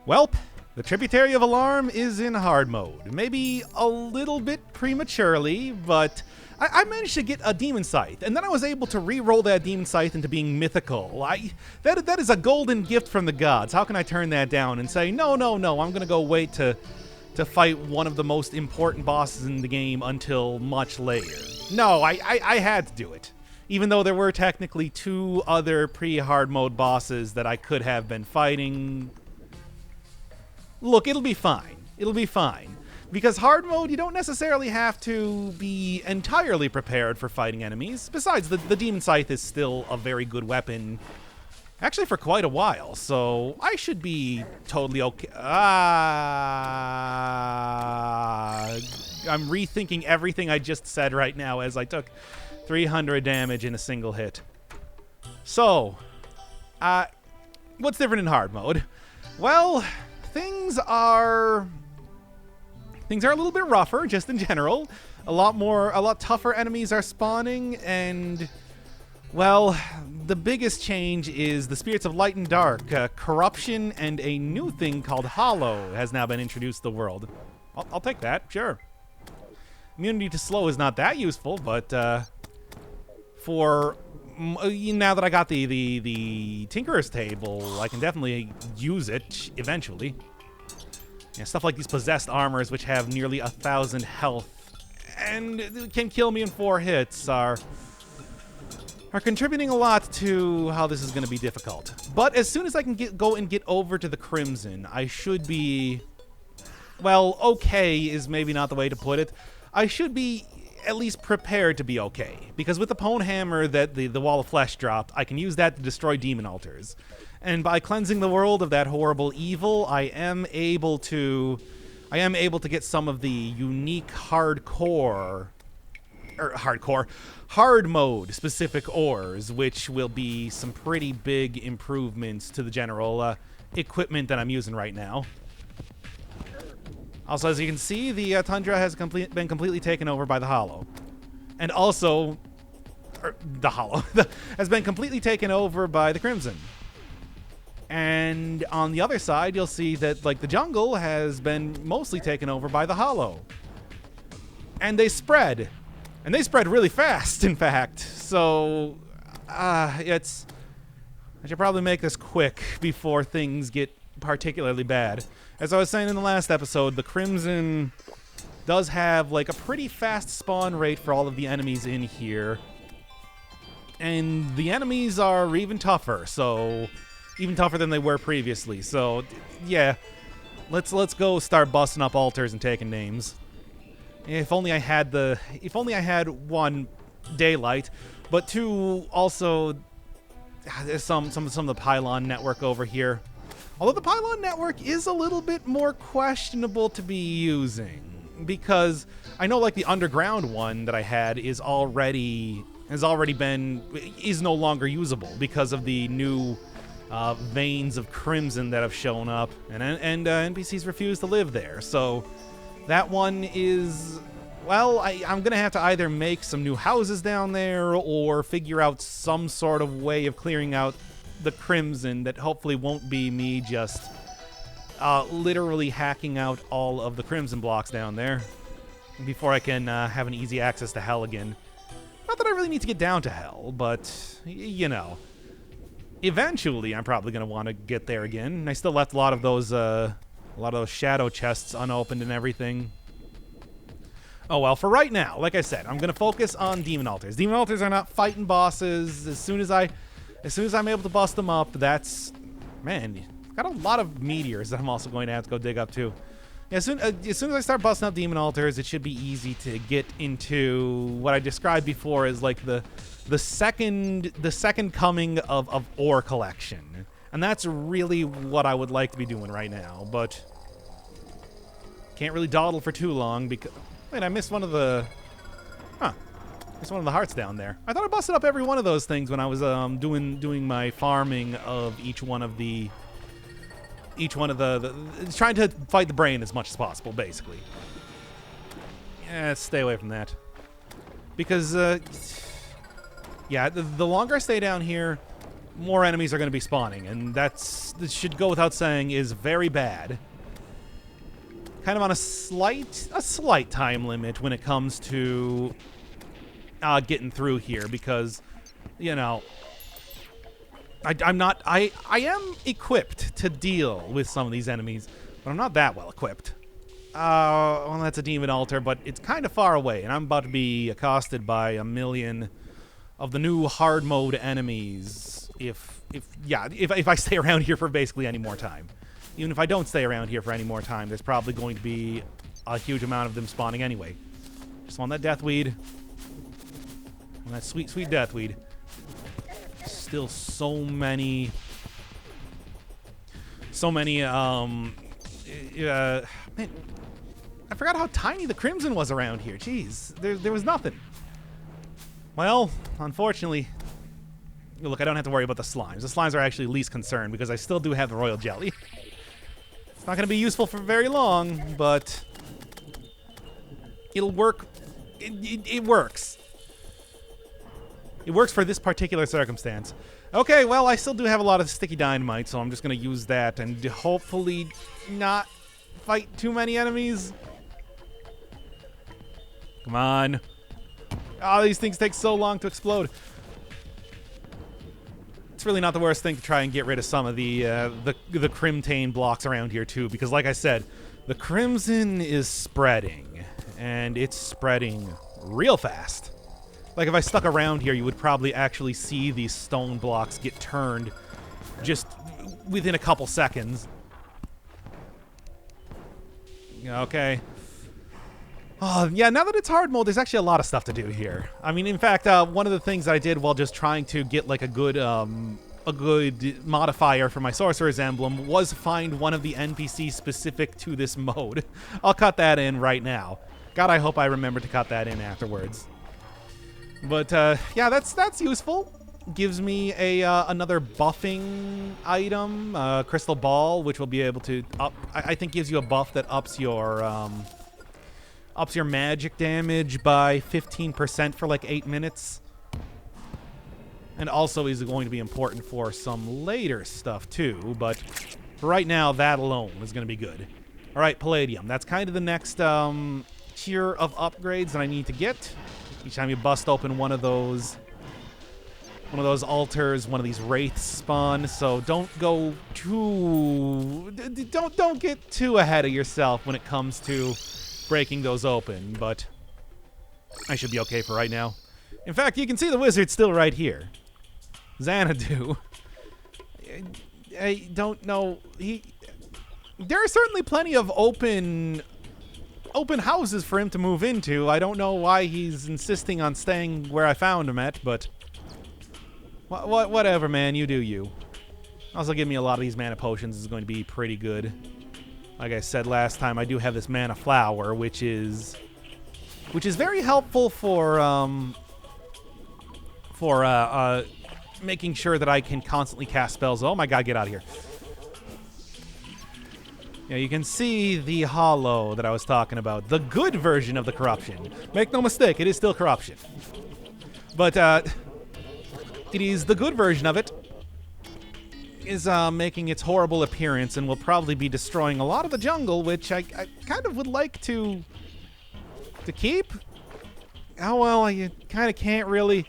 Welp, the Tributary of Alarm is in hard mode. Maybe a little bit prematurely, but I managed to get a Demon Scythe, and then I was able to re-roll that Demon Scythe into being mythical. That is a golden gift from the gods. How can I turn that down and say, no, I'm going to go wait to fight one of the most important bosses in the game until much later? No, I had to do it. Even though there were technically 2 other pre-hard mode bosses that I could have been fighting. Look, it'll be fine. It'll be fine. Because hard mode, you don't necessarily have to be entirely prepared for fighting enemies. Besides, the Demon Scythe is still a very good weapon, actually for quite a while, so I should be totally okay. I'm rethinking everything I just said right now as I took 300 damage in a single hit. So, what's different in hard mode? Well, things are a little bit rougher, just in general. A lot tougher enemies are spawning, and, well, the biggest change is the Spirits of Light and Dark, corruption, and a new thing called Hollow has now been introduced to the world. I'll take that, sure. Immunity to slow is not that useful, but now that I got the Tinkerer's Table, I can definitely use it eventually. Yeah, stuff like these possessed armors, which have nearly 1,000 health and can kill me in 4 hits, are contributing a lot to how this is going to be difficult. But as soon as I can go and get over to the Crimson, I should be, well, okay is maybe not the way to put it. I should be at least prepared to be okay, because with the Pwn Hammer that the Wall of Flesh dropped, I can use that to destroy demon altars. And by cleansing the world of that horrible evil, I am able to get some of the unique hard mode specific ores, which will be some pretty big improvements to the general equipment that I'm using right now. Also, as you can see, the Tundra has been completely taken over by the Hollow. And also, the Hollow has been completely taken over by the Crimson. And on the other side, you'll see that, like, the jungle has been mostly taken over by the Hollow. And they spread. And they spread really fast, in fact. So, I should probably make this quick before things get particularly bad. As I was saying in the last episode, the Crimson does have, like, a pretty fast spawn rate for all of the enemies in here. And the enemies are even tougher, so even tougher than they were previously. So, yeah, let's go start busting up altars and taking names. If only I had 1, daylight, but 2, also there's some of the pylon network over here. Although the pylon network is a little bit more questionable to be using, because I know, like, the underground one that I had is no longer usable because of the new veins of crimson that have shown up, and NPCs refuse to live there. So that one is, well, I'm gonna have to either make some new houses down there or figure out some sort of way of clearing out the crimson that hopefully won't be me just literally hacking out all of the crimson blocks down there before I can have an easy access to hell again. Not that I really need to get down to hell, but you know, eventually I'm probably going to want to get there again. And I still left a lot of those shadow chests unopened and everything. Oh well, for right now, like I said, I'm going to focus on demon altars. Demon altars are not fighting bosses. As soon as I'm able to bust them up, that's, man, got a lot of meteors that I'm also going to have to go dig up too. Yeah, as soon as I start busting up demon altars, it should be easy to get into what I described before as, like, the second coming of ore collection. And that's really what I would like to be doing right now, but can't really dawdle for too long because, wait, I missed one of the hearts down there. I thought I busted up every one of those things when I was doing my farming of each one of the trying to fight the brain as much as possible, basically. Yeah, stay away from that. Because, yeah, the longer I stay down here, more enemies are going to be spawning, and this should go without saying is very bad. Kind of on a slight time limit when it comes to getting through here, because, you know, I am equipped to deal with some of these enemies, but I'm not that well equipped. Well, that's a demon altar, but it's kind of far away, and I'm about to be accosted by a million of the new hard mode enemies if I stay around here for basically any more time. Even if I don't stay around here for any more time, there's probably going to be a huge amount of them spawning anyway. Just want that deathweed. And that sweet, sweet deathweed. Still so many, man, I forgot how tiny the Crimson was around here. Jeez, there was nothing. Well, unfortunately, look, I don't have to worry about the slimes. The slimes are actually least concerned because I still do have the royal jelly. It's not going to be useful for very long, but it'll work. It works. It works for this particular circumstance. Okay, well, I still do have a lot of sticky dynamite, so I'm just going to use that and hopefully not fight too many enemies. Come on. Oh, these things take so long to explode. It's really not the worst thing to try and get rid of some of the Crimtane blocks around here, too, because like I said, the Crimson is spreading, and it's spreading real fast. Like, if I stuck around here, you would probably actually see these stone blocks get turned just within a couple seconds. Okay. Oh, yeah, now that it's hard mode, there's actually a lot of stuff to do here. I mean, in fact, one of the things that I did while just trying to get, like, a good modifier for my Sorcerer's Emblem was find one of the NPCs specific to this mode. I'll cut that in right now. God, I hope I remember to cut that in afterwards. But, yeah, that's useful. Gives me another buffing item, Crystal Ball, which will be able to I think gives you a buff that ups your magic damage by 15% for like 8 minutes. And also is going to be important for some later stuff too, but for right now, that alone is going to be good. All right, Palladium. That's kind of the next tier of upgrades that I need to get. Each time you bust open one of those altars, one of these wraiths spawn. So don't go too, don't get too ahead of yourself when it comes to breaking those open. But I should be okay for right now. In fact, you can see the wizard still right here. Xanadu. I don't know. There are certainly plenty of open houses for him to move into. I don't know why he's insisting on staying where I found him at, but whatever, man. You do you. Also, give me a lot of these mana potions. This is going to be pretty good. Like I said last time, I do have this mana flower, which is very helpful for making sure that I can constantly cast spells. Oh my god, get out of here. Yeah, you can see the hollow that I was talking about. The good version of the corruption. Make no mistake, it is still corruption. But it is the good version of it is making its horrible appearance and will probably be destroying a lot of the jungle, which I kind of would like to keep. Oh, well, you kind of can't really.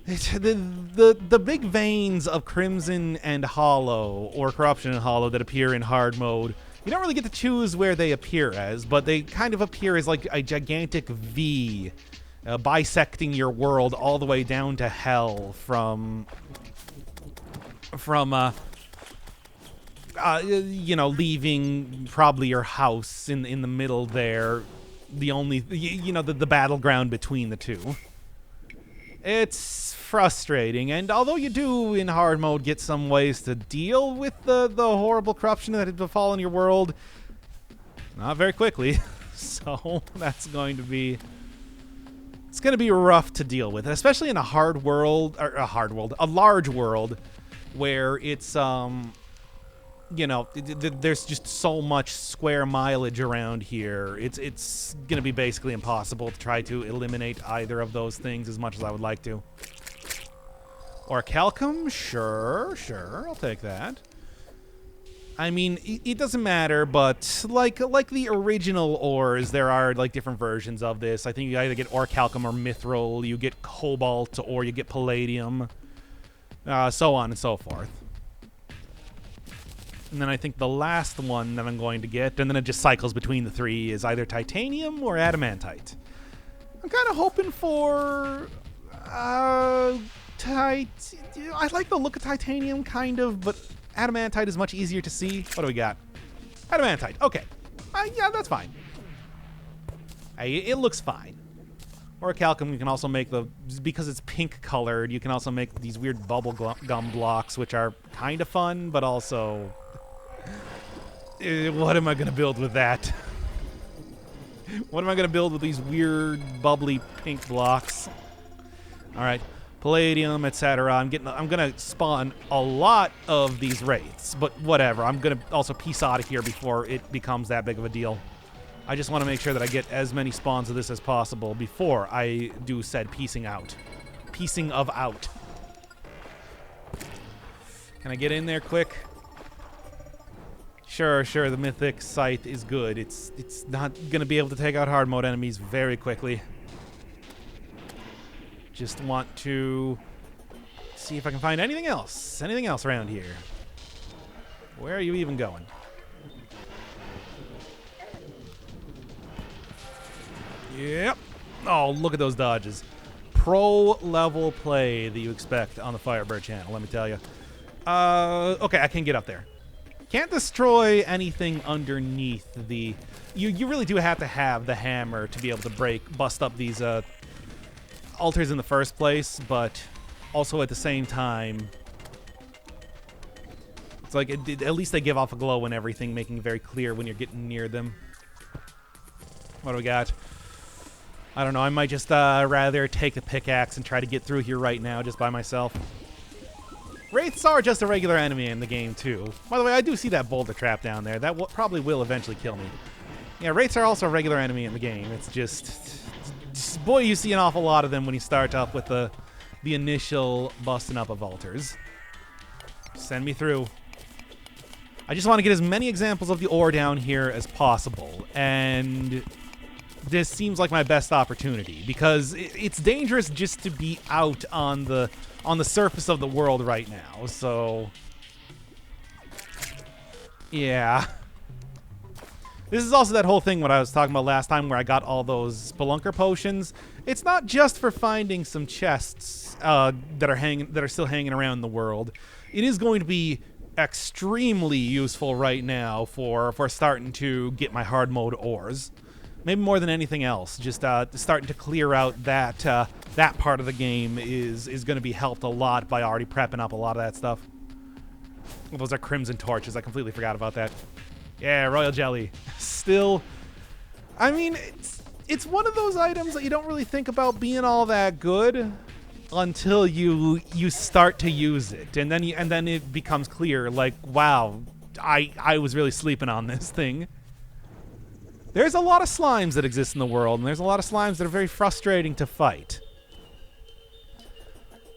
The big veins of Crimson and Hollow, or Corruption and Hollow, that appear in hard mode, you don't really get to choose where they appear as, but they kind of appear as like a gigantic V, bisecting your world all the way down to hell from leaving probably your house in the middle there, the battleground between the two. It's frustrating, and although you do in hard mode get some ways to deal with the horrible corruption that has befallen your world, not very quickly. So that's going to be rough to deal with, especially in a large world where it's there's just so much square mileage around here. It's going to be basically impossible to try to eliminate either of those things as much as I would like to. Orichalcum? Sure, I'll take that. I mean, it doesn't matter, but like the original ores, there are like different versions of this. I think you either get orichalcum or mithril, you get cobalt, or you get palladium, so on and so forth. And then I think the last one that I'm going to get, and then it just cycles between the three, is either titanium or adamantite. I'm kind of hoping for I like the look of titanium, kind of, but adamantite is much easier to see. What do we got? Adamantite. Okay. Yeah, that's fine. It looks fine. Orichalcum, you can also make because it's pink colored, you can also make these weird bubble gum blocks, which are kind of fun, but also... what am I going to build with that? What am I going to build with these weird, bubbly pink blocks? All right. Palladium, etc. I'm going to spawn a lot of these wraiths, but whatever. I'm going to also piece out of here before it becomes that big of a deal. I just want to make sure that I get as many spawns of this as possible before I do said piecing out. Piecing of out. Can I get in there quick? Sure, the mythic scythe is good. It's not going to be able to take out hard mode enemies very quickly. Just want to see if I can find anything else. Anything else around here. Where are you even going? Yep. Oh, look at those dodges. Pro level play that you expect on the Firebird channel, let me tell you. Okay, I can get up there. Can't destroy anything underneath the... You really do have to have the hammer to be able to bust up these altars in the first place, but also at the same time, it's like at least they give off a glow and everything, making it very clear when you're getting near them. What do we got? I don't know. I might just rather take the pickaxe and try to get through here right now just by myself. Wraiths are just a regular enemy in the game, too. By the way, I do see that boulder trap down there. That probably will eventually kill me. Yeah, Wraiths are also a regular enemy in the game. It's just... boy, you see an awful lot of them when you start up with the initial busting up of altars. Send me through. I just want to get as many examples of the ore down here as possible, and this seems like my best opportunity because it's dangerous just to be out on the surface of the world right now. So, yeah. This is also that whole thing what I was talking about last time where I got all those spelunker potions. It's not just for finding some chests that are still hanging around the world. It is going to be extremely useful right now for starting to get my hard mode ores. Maybe more than anything else. Just starting to clear out that part of the game is going to be helped a lot by already prepping up a lot of that stuff. Well, those are crimson torches. I completely forgot about that. Yeah, royal jelly. Still, I mean, it's one of those items that you don't really think about being all that good until you start to use it, and then it becomes clear, like, wow, I was really sleeping on this thing. There's a lot of slimes that exist in the world, and there's a lot of slimes that are very frustrating to fight.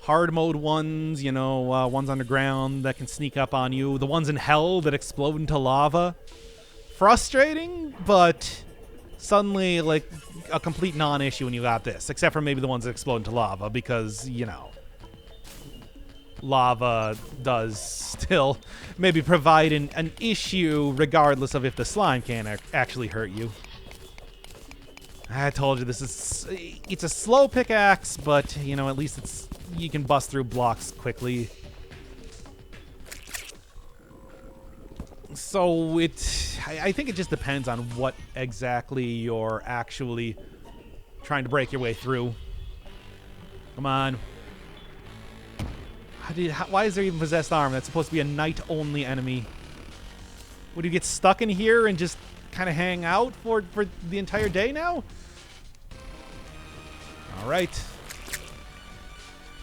Hard mode ones, you know, ones underground that can sneak up on you. The ones in hell that explode into lava. Frustrating, but suddenly, like, a complete non-issue when you got this. Except for maybe the ones that explode into lava, because, you know, lava does still maybe provide an issue regardless of if the slime can actually hurt you. I told you it's a slow pickaxe, but, you know, at least you can bust through blocks quickly. So I think it just depends on what exactly you're actually trying to break your way through. Come on. Why is there even possessed arm? That's supposed to be a night-only enemy. Would you get stuck in here and just kind of hang out for the entire day now? All right.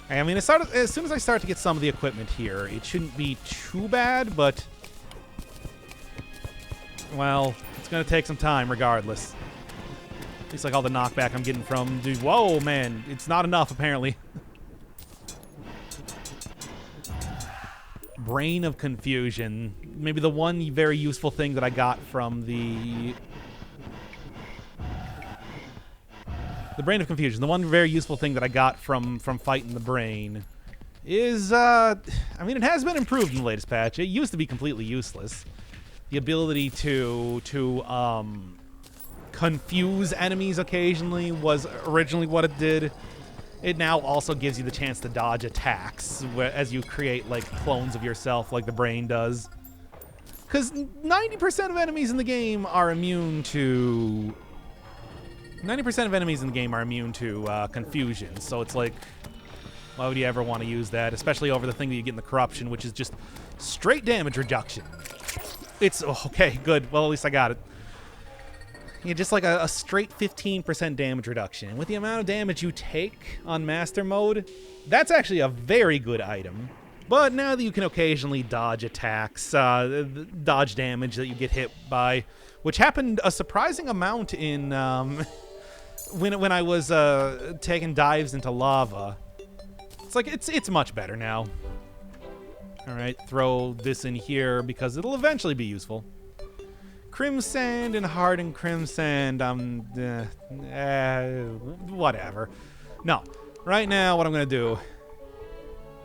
I mean, as soon as I start to get some of the equipment here, it shouldn't be too bad, but, well, it's going to take some time regardless. At least like all the knockback I'm getting from, dude, whoa, man, it's not enough apparently. Brain of Confusion. Maybe the one very useful thing that I got from the Brain of Confusion. The one very useful thing that I got from fighting the brain is, I mean, it has been improved in the latest patch. It used to be completely useless. The ability to confuse enemies occasionally was originally what it did. It now also gives you the chance to dodge attacks as you create, like, clones of yourself like the brain does. Because 90% of enemies in the game are immune to... 90% of enemies in the game are immune to confusion, so it's like, why would you ever want to use that? Especially over the thing that you get in the corruption, which is just straight damage reduction. It's, okay, good. Well, at least I got it. Yeah, just like a straight 15% damage reduction. With the amount of damage you take on Master Mode, that's actually a very good item. But now that you can occasionally dodge attacks, dodge damage that you get hit by, which happened a surprising amount in when I was taking dives into lava. It's like it's much better now. All right, throw this in here because it'll eventually be useful. Crimsand and hardened crimsand, whatever. No, right now what I'm going to do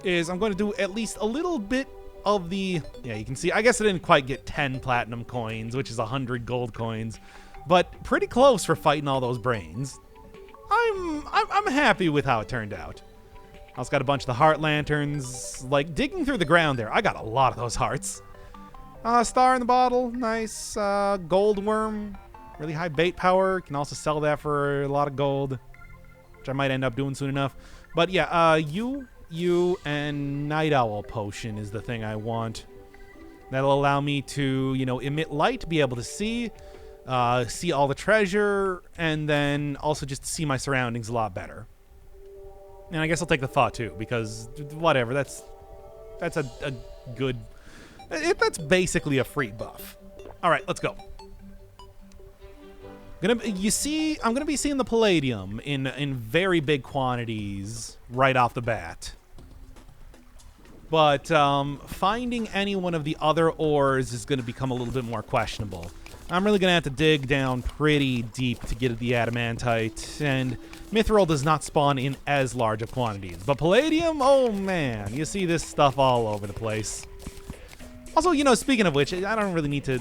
is I'm going to do at least a little bit of the... Yeah, you can see, I guess I didn't quite get 10 platinum coins, which is 100 gold coins, but pretty close for fighting all those brains. I'm happy with how it turned out. I also got a bunch of the heart lanterns, like digging through the ground there. I got a lot of those hearts. Star in the bottle, nice. Gold worm, really high bait power. Can also sell that for a lot of gold, which I might end up doing soon enough. But yeah, you and Night Owl potion is the thing I want. That'll allow me to, you know, emit light, be able to see all the treasure, and then also just see my surroundings a lot better. And I guess I'll take the thought too, because whatever, that's a good... that's basically a free buff. All right, let's go. I'm gonna be seeing the Palladium in very big quantities right off the bat. But finding any one of the other ores is going to become a little bit more questionable. I'm really going to have to dig down pretty deep to get at the Adamantite, and Mithril does not spawn in as large of quantities. But Palladium, oh man, you see this stuff all over the place. Also, you know, speaking of which, I don't really need to...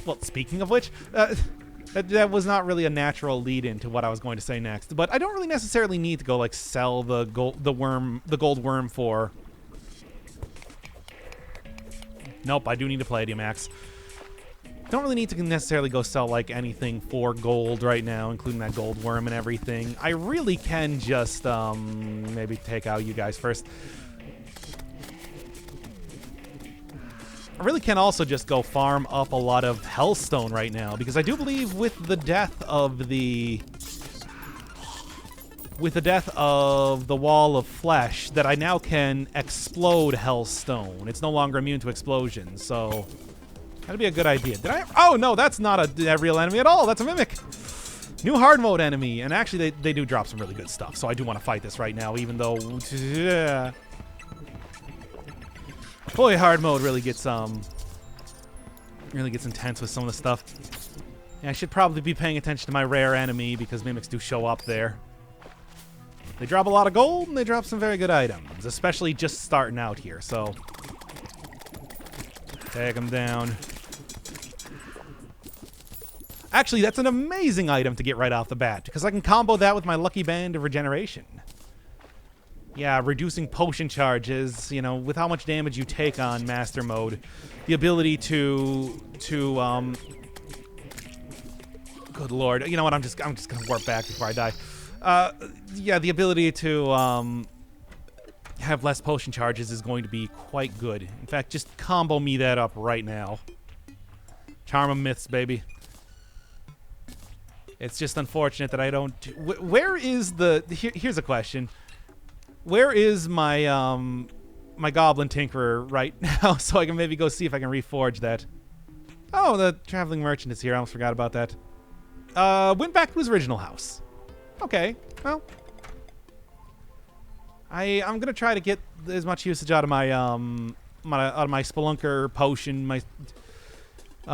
Well, speaking of which, that was not really a natural lead-in to what I was going to say next. But I don't really necessarily need to go, like, sell the gold worm for... Nope, I do need a Palladium axe. Don't really need to necessarily go sell, like, anything for gold right now, including that gold worm and everything. I really can just, maybe take out you guys first. I really can also just go farm up a lot of Hellstone right now, because I do believe with the death of the Wall of Flesh that I now can explode Hellstone. It's no longer immune to explosions, so that'd be a good idea. Did I? Oh no, that's not a real enemy at all. That's a mimic. New hard mode enemy, and actually they do drop some really good stuff, so I do want to fight this right now, even though... Boy, hard mode really gets intense with some of the stuff. Yeah, I should probably be paying attention to my rare enemy because mimics do show up there. They drop a lot of gold and they drop some very good items, especially just starting out here. So take them down. Actually, that's an amazing item to get right off the bat because I can combo that with my lucky band of regeneration. Yeah, reducing potion charges, you know, with how much damage you take on Master Mode. The ability to good lord. You know what, I'm just gonna warp back before I die. Yeah, the ability to have less potion charges is going to be quite good. In fact, just combo me that up right now. Charm of Myths, baby. It's just unfortunate that I don't... Where is the... Here's a question. Where is my my Goblin Tinkerer right now, so I can maybe go see if I can reforge that? Oh, the Traveling Merchant is here. I almost forgot about that. Went back to his original house. Okay, well. I'm going to try to get as much usage out of my my Spelunker potion, my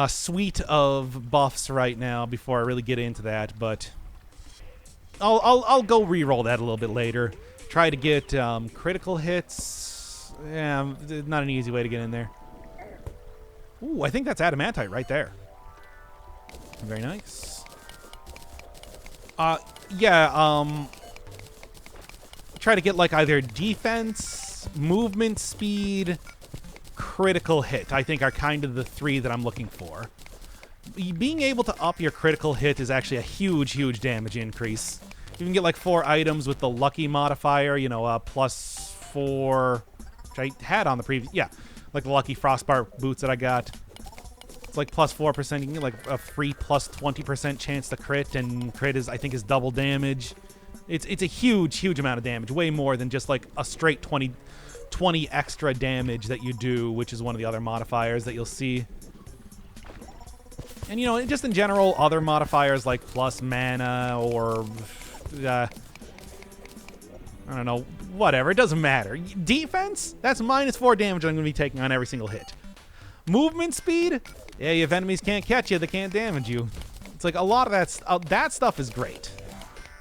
suite of buffs right now before I really get into that. But I'll go re-roll that a little bit later. Try to get critical hits. Yeah, not an easy way to get in there. Ooh, I think that's Adamantite right there. Very nice. Yeah, try to get like either defense, movement speed, critical hit, I think are kind of the three that I'm looking for. Being able to up your critical hit is actually a huge, huge damage increase. You can get like 4 items with the lucky modifier, you know, +4, which I had on the previous, yeah, like the lucky frostbar boots that I got. It's like +4%. You can get like a free +20% chance to crit, and crit is, I think, is double damage. It's a huge, huge amount of damage, way more than just like a straight 20 extra damage that you do, which is one of the other modifiers that you'll see. And, you know, just in general, other modifiers like plus mana or, I don't know, whatever. It doesn't matter. Defense, that's -4 damage I'm going to be taking on every single hit. Movement speed, yeah, if enemies can't catch you, they can't damage you. It's like a lot of that stuff is great.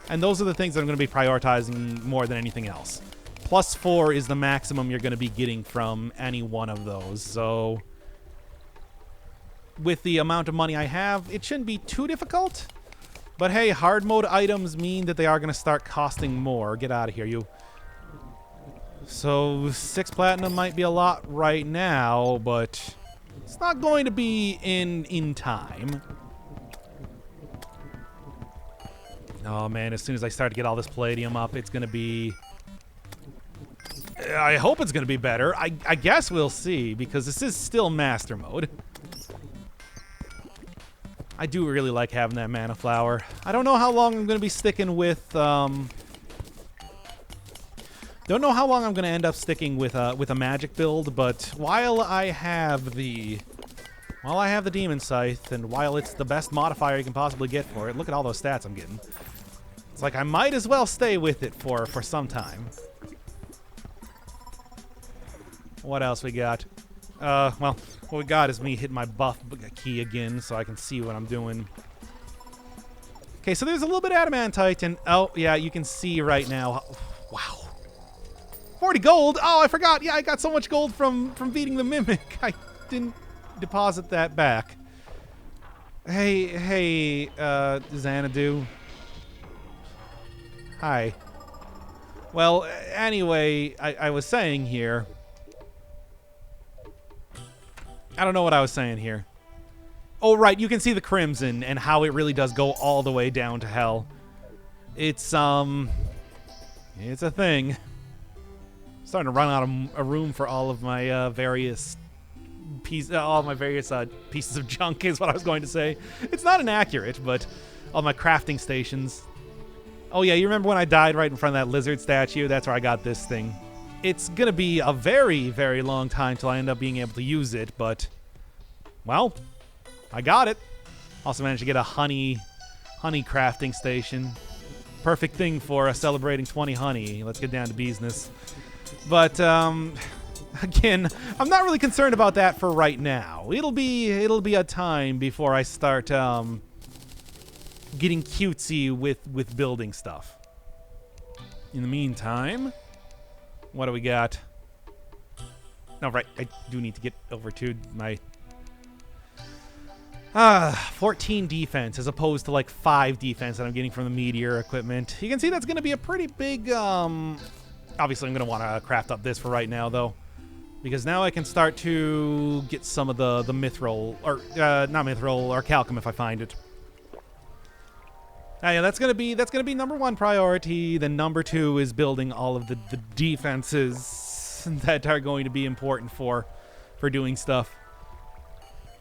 And those are the things that I'm going to be prioritizing more than anything else. +4 is the maximum you're going to be getting from any one of those. So with the amount of money I have, it shouldn't be too difficult. But hey, hard mode items mean that they are going to start costing more. Get out of here, you. So 6 platinum might be a lot right now, but it's not going to be in time. Oh man, as soon as I start to get all this palladium up, it's going to be... I hope it's going to be better. I guess we'll see, because this is still master mode. I do really like having that mana flower. I don't know how long I'm going to be sticking with... don't know how long I'm going to end up sticking with a magic build, but while I have the Demon Scythe, and while it's the best modifier you can possibly get for it, look at all those stats I'm getting. It's like I might as well stay with it for some time. What else we got? Well, what we got is me hitting my buff key again so I can see what I'm doing. Okay, so there's a little bit of Adamantite, and oh, yeah, you can see right now. Wow. 40 gold! Oh, I forgot! Yeah, I got so much gold from beating the Mimic. I didn't deposit that back. Hey, Xanadu. Hi. Well, anyway, I was saying here... I don't know what I was saying here. Oh, right, you can see the Crimson and how it really does go all the way down to hell. It's a thing. I'm starting to run out of a room for all of my various pieces of junk is what I was going to say. It's not inaccurate, but all my crafting stations. Oh yeah, you remember when I died right in front of that lizard statue? That's where I got this thing. It's gonna be a very, very long time till I end up being able to use it, but, well, I got it. Also managed to get a honey crafting station. Perfect thing for celebrating 20 honey. Let's get down to business. But, again, I'm not really concerned about that for right now. It'll be a time before I start, getting cutesy with building stuff. In the meantime... What do we got? No, right. I do need to get over to my... 14 defense as opposed to like 5 defense that I'm getting from the meteor equipment. You can see that's going to be a pretty big... Obviously, I'm going to want to craft up this for right now, though. Because now I can start to get some of the mithril... Or, not mithril, or calcum if I find it. Yeah, that's gonna be number 1 priority. Then number 2 is building all of the defenses that are going to be important for doing stuff.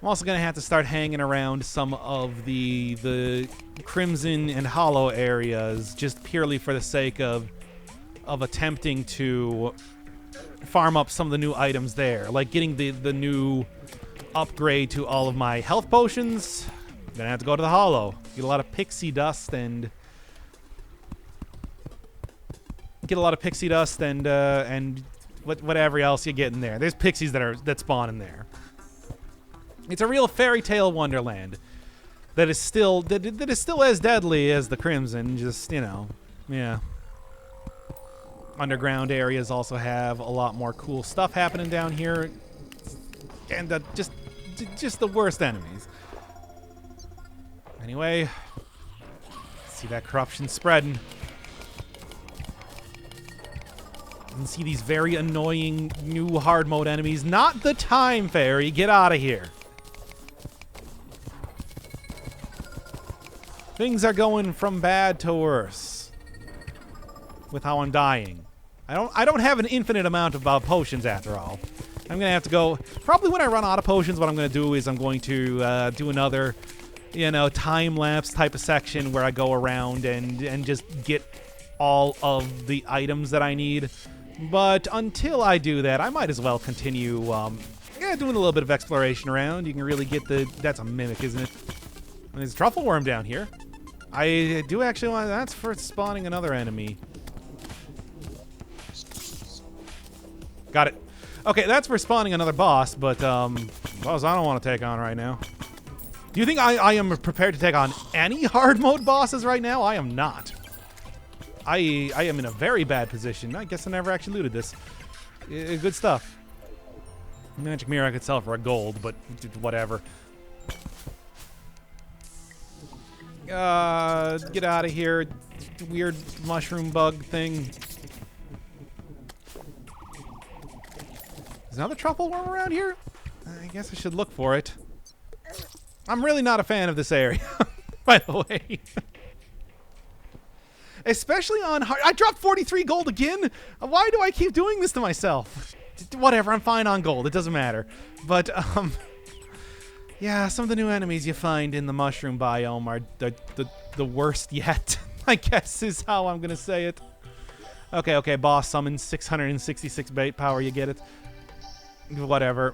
I'm also gonna have to start hanging around some of the Crimson and Hollow areas, just purely for the sake of attempting to farm up some of the new items there, like getting the new upgrade to all of my health potions. I'm gonna have to go to the Hollow. Get a lot of pixie dust and whatever else you get in there. There's pixies that spawn in there. It's a real fairy tale wonderland that is still as deadly as the Crimson. Just, you know, yeah. Underground areas also have a lot more cool stuff happening down here, and just the worst enemies. Anyway, see that corruption spreading. You can see these very annoying new hard mode enemies. Not the Time Fairy. Get out of here. Things are going from bad to worse with how I'm dying. I don't have an infinite amount of potions after all. I'm gonna have to go. Probably when I run out of potions, what I'm gonna do is I'm going to do another, you know, time lapse type of section where I go around and just get all of the items that I need. But until I do that, I might as well continue doing a little bit of exploration around. You can really get that's a mimic, isn't it? And there's a Truffle Worm down here. I do actually want, that's for spawning another enemy. Got it. Okay, that's for spawning another boss, but boss I don't want to take on right now. Do you think I am prepared to take on any hard mode bosses right now? I am not. I am in a very bad position. I guess I never actually looted this. Good stuff. Magic mirror I could sell for a gold, but whatever. Get out of here. Weird mushroom bug thing. Is another Truffle Worm around here? I guess I should look for it. I'm really not a fan of this area, by the way. Especially on hard. I dropped 43 gold again? Why do I keep doing this to myself? Whatever, I'm fine on gold. It doesn't matter. But, yeah, some of the new enemies you find in the mushroom biome are the worst yet, I guess is how I'm going to say it. Okay, boss summons 666 bait power, you get it? Whatever.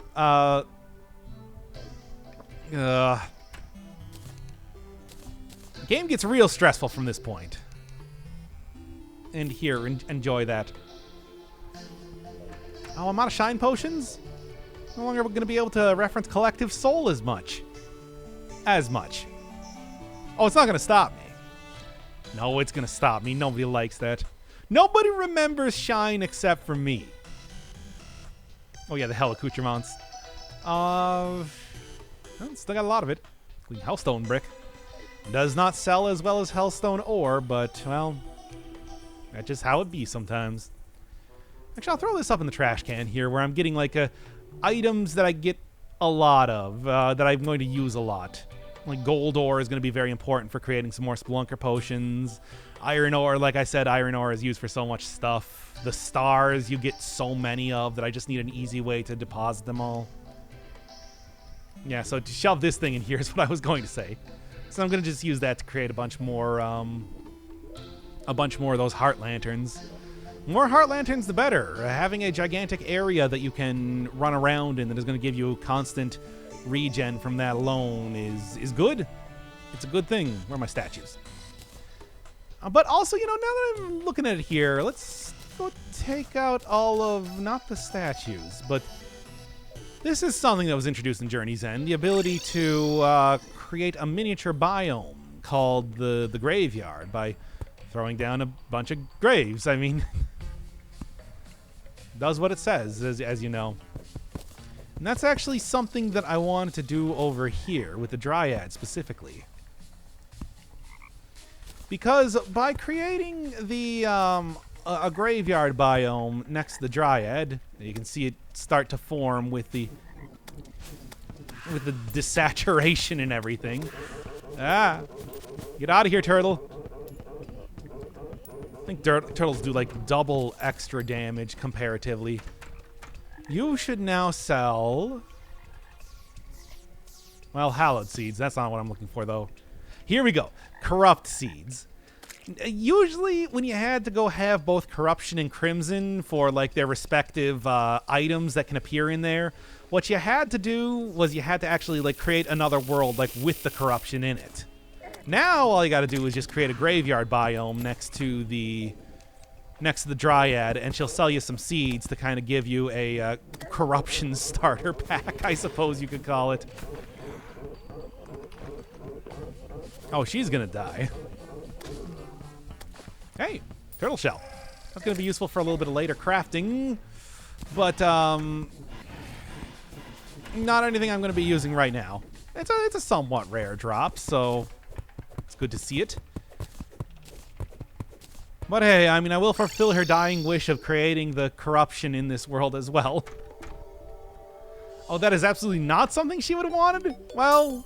Game gets real stressful from this point. And here, enjoy that. Oh, I'm out of shine potions? No longer going to be able to reference Collective Soul as much. Oh, it's not going to stop me. No, it's going to stop me. Nobody likes that. Nobody remembers shine except for me. Oh, yeah, the hell accoutrements. Well, still got a lot of it. Including Hellstone Brick. Does not sell as well as Hellstone Ore, but, well, that's just how it be sometimes. Actually, I'll throw this up in the trash can here, where I'm getting, like, items that I get a lot of, that I'm going to use a lot. Like, gold ore is going to be very important for creating some more Spelunker potions. Iron ore, like I said, iron ore is used for so much stuff. The stars you get so many of that I just need an easy way to deposit them all. Yeah, so to shove this thing in here is what I was going to say. So I'm going to just use that to create a bunch more of those heart lanterns. More heart lanterns, the better. Having a gigantic area that you can run around in that is going to give you constant regen from that alone is good. It's a good thing. Where are my statues? But also, you know, now that I'm looking at it here, let's go take out all of, not the statues, but this is something that was introduced in Journey's End, the ability to create a miniature biome called the Graveyard by throwing down a bunch of graves. I mean, does what it says, as you know. And that's actually something that I wanted to do over here with the Dryad specifically. Because by creating the a graveyard biome next to the Dryad, you can see it start to form with the desaturation and everything. Ah, get out of here, turtle. I think turtles do like double extra damage comparatively. You should now sell, well, hallowed seeds. That's not what I'm looking for, though. Here we go. Corrupt seeds. Usually, when you had to go have both corruption and crimson for like their respective items that can appear in there, what you had to do was you had to actually like create another world like with the corruption in it. Now all you got to do is just create a graveyard biome next to the next to the Dryad, and she'll sell you some seeds to kind of give you a corruption starter pack, I suppose you could call it. Oh, she's gonna die. Hey, turtle shell. That's gonna be useful for a little bit of later crafting, but not anything I'm gonna be using right now. It's a somewhat rare drop, so it's good to see it. But hey, I mean, I will fulfill her dying wish of creating the corruption in this world as well. Oh, that is absolutely not something she would have wanted? Well,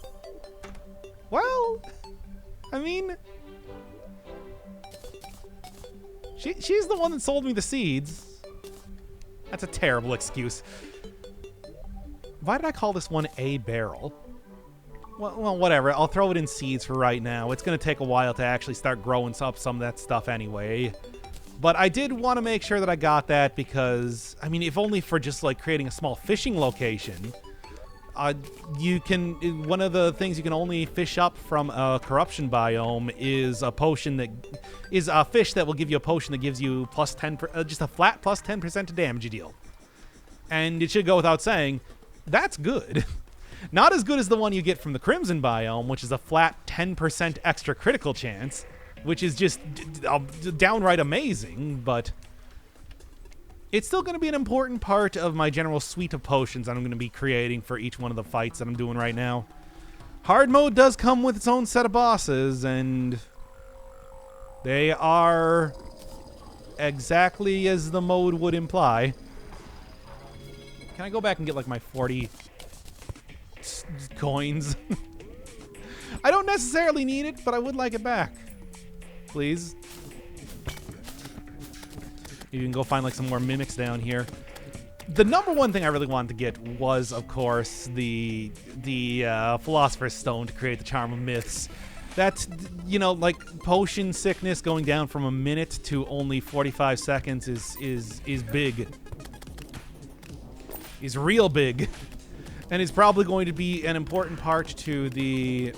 I mean, she's the one that sold me the seeds. That's a terrible excuse. Why did I call this one a barrel? Well, whatever. I'll throw it in seeds for right now. It's going to take a while to actually start growing up some of that stuff anyway. But I did want to make sure that I got that because, I mean, if only for just like creating a small fishing location, you can, one of the things you can only fish up from a corruption biome is a potion that is a fish that will give you a potion that gives you plus 10, just a flat plus 10% to damage you deal. And it should go without saying, that's good. Not as good as the one you get from the Crimson biome, which is a flat 10% extra critical chance, which is just downright amazing, but it's still going to be an important part of my general suite of potions that I'm going to be creating for each one of the fights that I'm doing right now. Hard mode does come with its own set of bosses, and they are exactly as the mode would imply. Can I go back and get like my 40 coins? I don't necessarily need it, but I would like it back. Please. You can go find like some more mimics down here. The number one thing I really wanted to get was, of course, the Philosopher's Stone to create the Charm of Myths. That's, you know, like potion sickness going down from a minute to only 45 seconds is big. Is real big. And is probably going to be an important part to the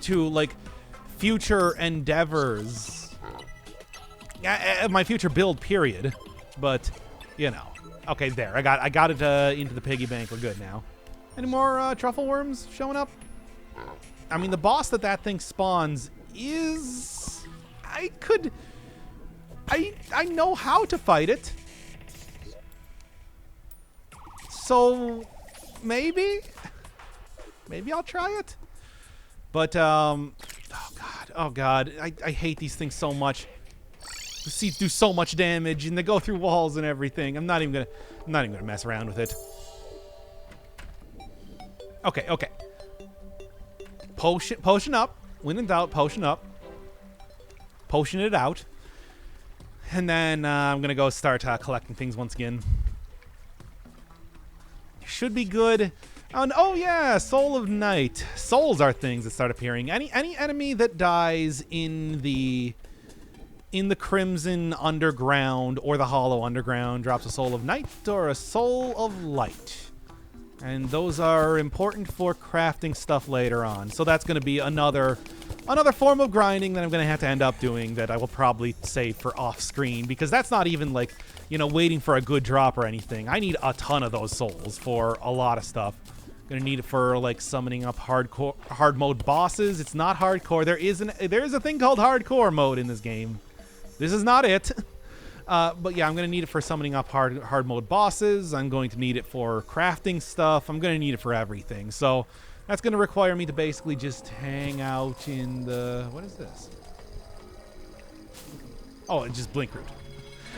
like future endeavors. My future build period. But, you know. Okay, there. I got it into the piggy bank. We're good now. Any more Truffle Worms showing up? I mean, the boss that thing spawns is... I know how to fight it. So, maybe I'll try it. But, oh God. I hate these things so much. The seeds do so much damage, and they go through walls and everything. I'm not even gonna mess around with it. Okay. Potion up. When in doubt, potion up. Potion it out. And then I'm gonna go start collecting things once again. Should be good. And oh yeah, Soul of Night. Souls are things that start appearing. Any enemy that dies in the Crimson Underground or the Hollow Underground drops a Soul of Night or a Soul of Light. And those are important for crafting stuff later on. So that's going to be another form of grinding that I'm going to have to end up doing that I will probably save for off screen, because that's not even like, you know, waiting for a good drop or anything. I need a ton of those souls for a lot of stuff. Gonna need it for like summoning up hard mode bosses. It's not hardcore. There is a thing called hardcore mode in this game. This is not it. But yeah, I'm gonna need it for summoning up hard mode bosses. I'm going to need it for crafting stuff. I'm gonna need it for everything. So that's gonna require me to basically just hang out in the, what is this? Oh, it's just blink root.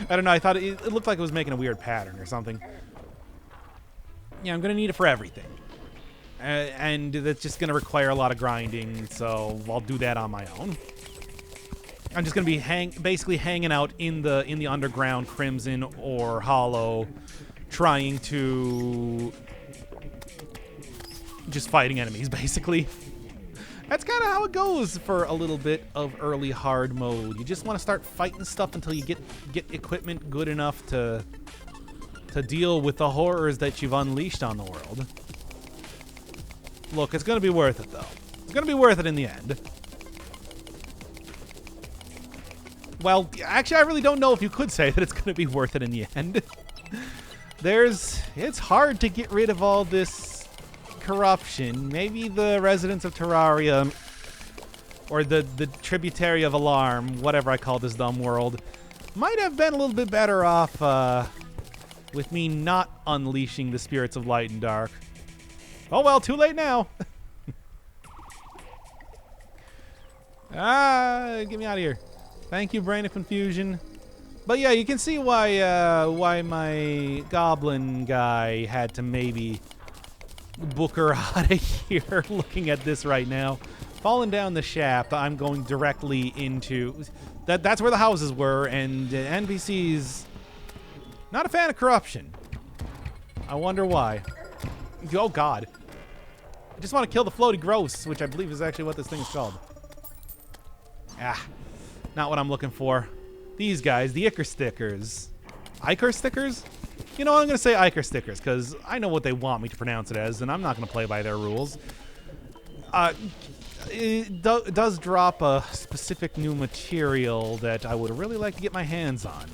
I don't know. I thought it looked like it was making a weird pattern or something. Yeah, I'm gonna need it for everything. And that's just going to require a lot of grinding, so I'll do that on my own. I'm just going to be basically hanging out in the underground, Crimson or Hollow, trying to just fighting enemies, basically. That's kind of how it goes for a little bit of early hard mode. You just want to start fighting stuff until you get equipment good enough to deal with the horrors that you've unleashed on the world. Look, it's going to be worth it, though. It's going to be worth it in the end. Well, actually, I really don't know if you could say that it's going to be worth it in the end. It's hard to get rid of all this corruption. Maybe the residents of Terraria, or the tributary of Alarm, whatever I call this dumb world, might have been a little bit better off with me not unleashing the spirits of light and dark. Oh well, too late now. Get me out of here. Thank you, Brain of Confusion. But yeah, you can see why my goblin guy had to maybe book her out of here. Looking at this right now, falling down the shaft, I'm going directly into that's where the houses were, and NPCs not a fan of corruption. I wonder why. Oh God! I just want to kill the floaty growths, which I believe is actually what this thing is called. Not what I'm looking for. These guys, the Ichor Stickers. Ichor Stickers? You know what, I'm going to say Ichor Stickers, because I know what they want me to pronounce it as, and I'm not going to play by their rules. It does drop a specific new material that I would really like to get my hands on,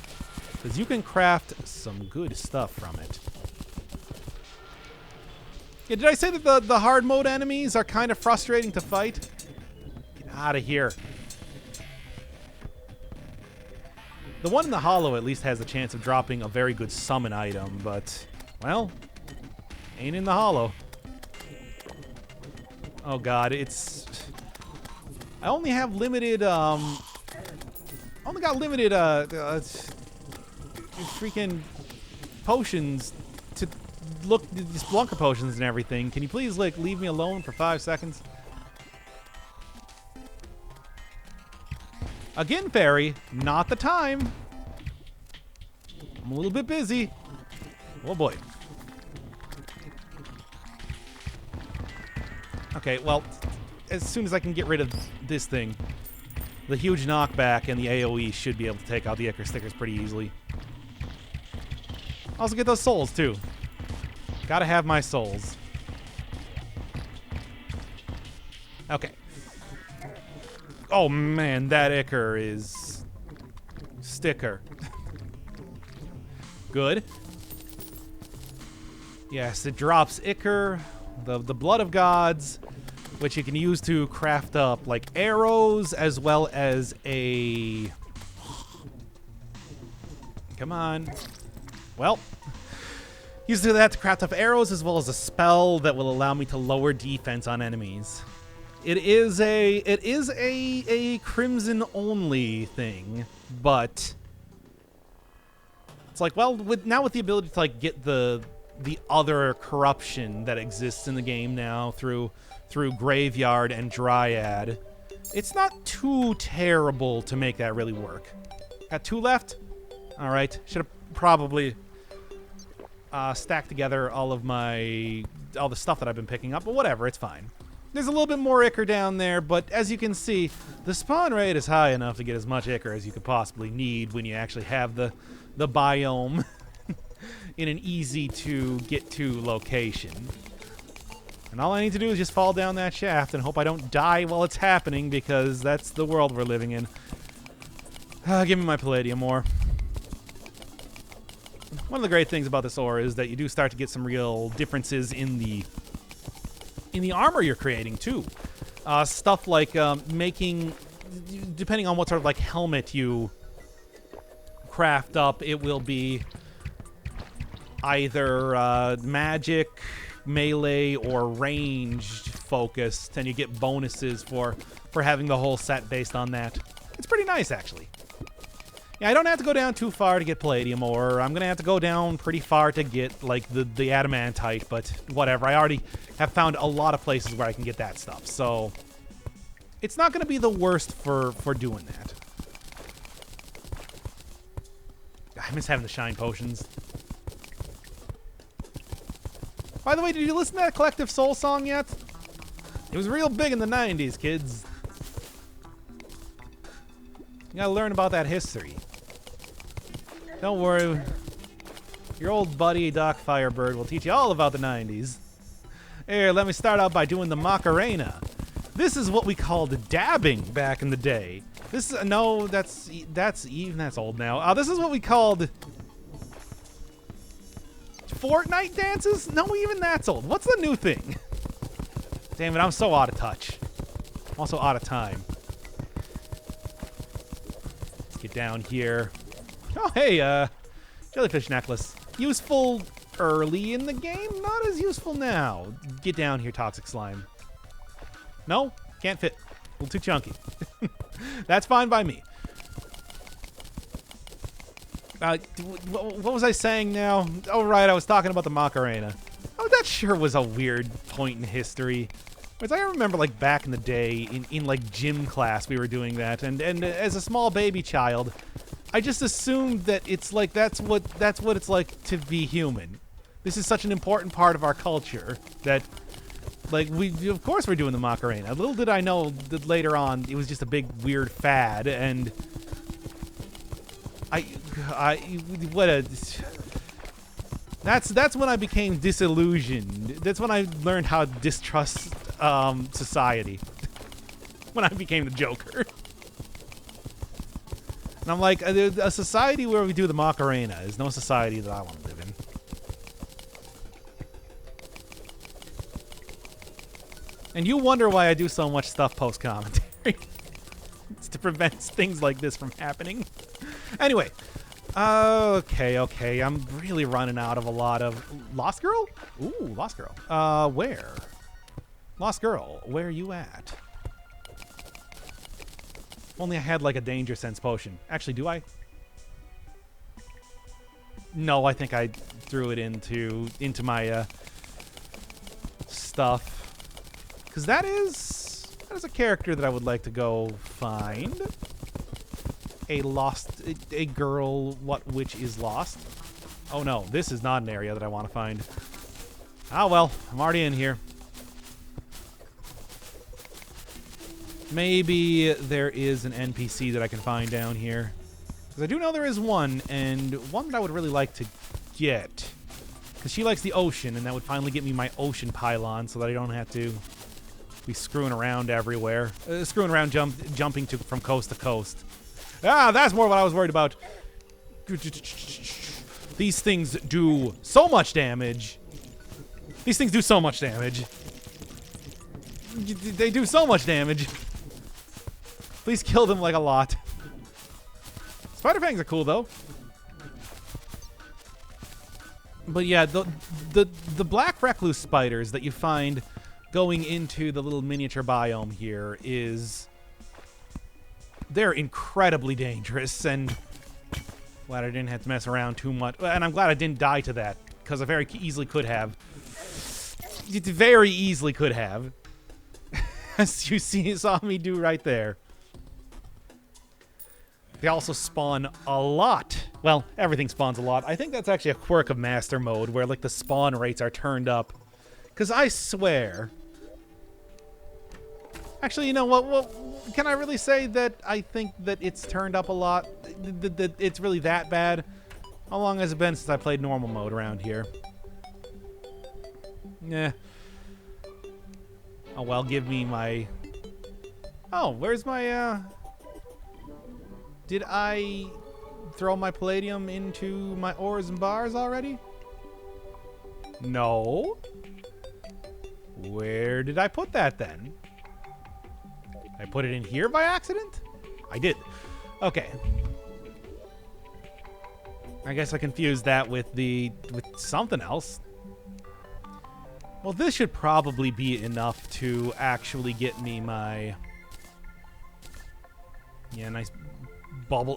because you can craft some good stuff from it. Yeah, did I say that the hard mode enemies are kind of frustrating to fight? Get out of here. The one in the hollow at least has the chance of dropping a very good summon item, but, well, ain't in the hollow. Oh God, I only have limited, only got limited, freaking potions to look, these Blanca potions and everything. Can you please, like, leave me alone for 5 seconds? Again, Fairy, not the time. I'm a little bit busy. Oh boy. Okay, well, as soon as I can get rid of this thing, the huge knockback and the AoE should be able to take out the Ichor Stickers pretty easily. Also get those souls, too. Gotta have my souls. Okay. Oh man, that Ichor is sticker. Good. Yes, it drops Ichor, the blood of gods, which you can use to craft up like arrows as well as a... Come on. Well, use that to craft up arrows as well as a spell that will allow me to lower defense on enemies. It is a Crimson only thing, but it's like, well, with the ability to like get the other corruption that exists in the game now through Graveyard and Dryad, it's not too terrible to make that really work. Got 2 left. All right, should have probably stacked together all the stuff that I've been picking up, but whatever, it's fine. There's a little bit more Ichor down there, but as you can see, the spawn rate is high enough to get as much Ichor as you could possibly need when you actually have the biome in an easy-to-get-to location. And all I need to do is just fall down that shaft and hope I don't die while it's happening, because that's the world we're living in. Give me my Palladium ore. One of the great things about this ore is that you do start to get some real differences in the armor you're creating too. Stuff like making, depending on what sort of like helmet you craft up, it will be either magic, melee, or ranged focused, and you get bonuses for having the whole set based on that. It's pretty nice, actually. Yeah, I don't have to go down too far to get Palladium ore. I'm going to have to go down pretty far to get, like, the Adamantite, but whatever. I already have found a lot of places where I can get that stuff, so it's not going to be the worst for doing that. I miss having the shine potions. By the way, did you listen to that Collective Soul song yet? It was real big in the 90s, kids. You gotta learn about that history. Don't worry. Your old buddy, Doc Firebird, will teach you all about the 90s. Here, let me start out by doing the Macarena. This is what we called dabbing back in the day. This is no, that's old now. This is what we called Fortnite dances. No, even that's old. What's the new thing? Damn it, I'm so out of touch. I'm also out of time. Let's get down here. Oh, hey, jellyfish necklace. Useful early in the game, not as useful now. Get down here, toxic slime. No, can't fit. A little too chunky. That's fine by me. What was I saying now? Oh, right, I was talking about the Macarena. Oh, that sure was a weird point in history. Because I remember, like, back in the day, in like, gym class, we were doing that. And as a small baby child, I just assumed that it's like, that's what it's like to be human. This is such an important part of our culture that... Like, of course we're doing the Macarena. Little did I know that later on it was just a big weird fad, and that's when I became disillusioned. That's when I learned how to distrust society. When I became the Joker. And I'm like, a society where we do the Macarena is no society that I want to live in. And you wonder why I do so much stuff post-commentary. It's to prevent things like this from happening. Anyway. Okay. I'm really running out of a lot of... Lost Girl? Ooh, Lost Girl. Where? Lost Girl, where are you at? If only I had, like, a danger sense potion. Actually, do I? No, I think I threw it into my, stuff. Because that is a character that I would like to go find. A girl, which is lost. Oh no, this is not an area that I want to find. Ah well, I'm already in here. Maybe there is an NPC that I can find down here. Because I do know there is one, and one that I would really like to get. Because she likes the ocean, and that would finally get me my ocean pylon so that I don't have to be screwing around everywhere. Screwing around jumping from coast to coast. Ah, that's more what I was worried about. These things do so much damage. These things do so much damage. They do so much damage. Please kill them like a lot. Spider fangs are cool though. But yeah, the black recluse spiders that you find going into the little miniature biome here they're incredibly dangerous, and glad I didn't have to mess around too much. And I'm glad I didn't die to that, because I very easily could have. Very easily could have. As you saw me do right there. They also spawn a lot. Well, everything spawns a lot. I think that's actually a quirk of Master Mode, where like the spawn rates are turned up. Because I swear... Actually, you know what? Can I really say that I think that it's turned up a lot? That it's really that bad? How long has it been since I played normal mode around here? Yeah. Oh, well, give me my... Oh, where's my, Did I throw my palladium into my ores and bars already? No. Where did I put that then? I put it in here by accident? I did. Okay. I guess I confused that with something else. Well, this should probably be enough to actually get me my... Yeah, nice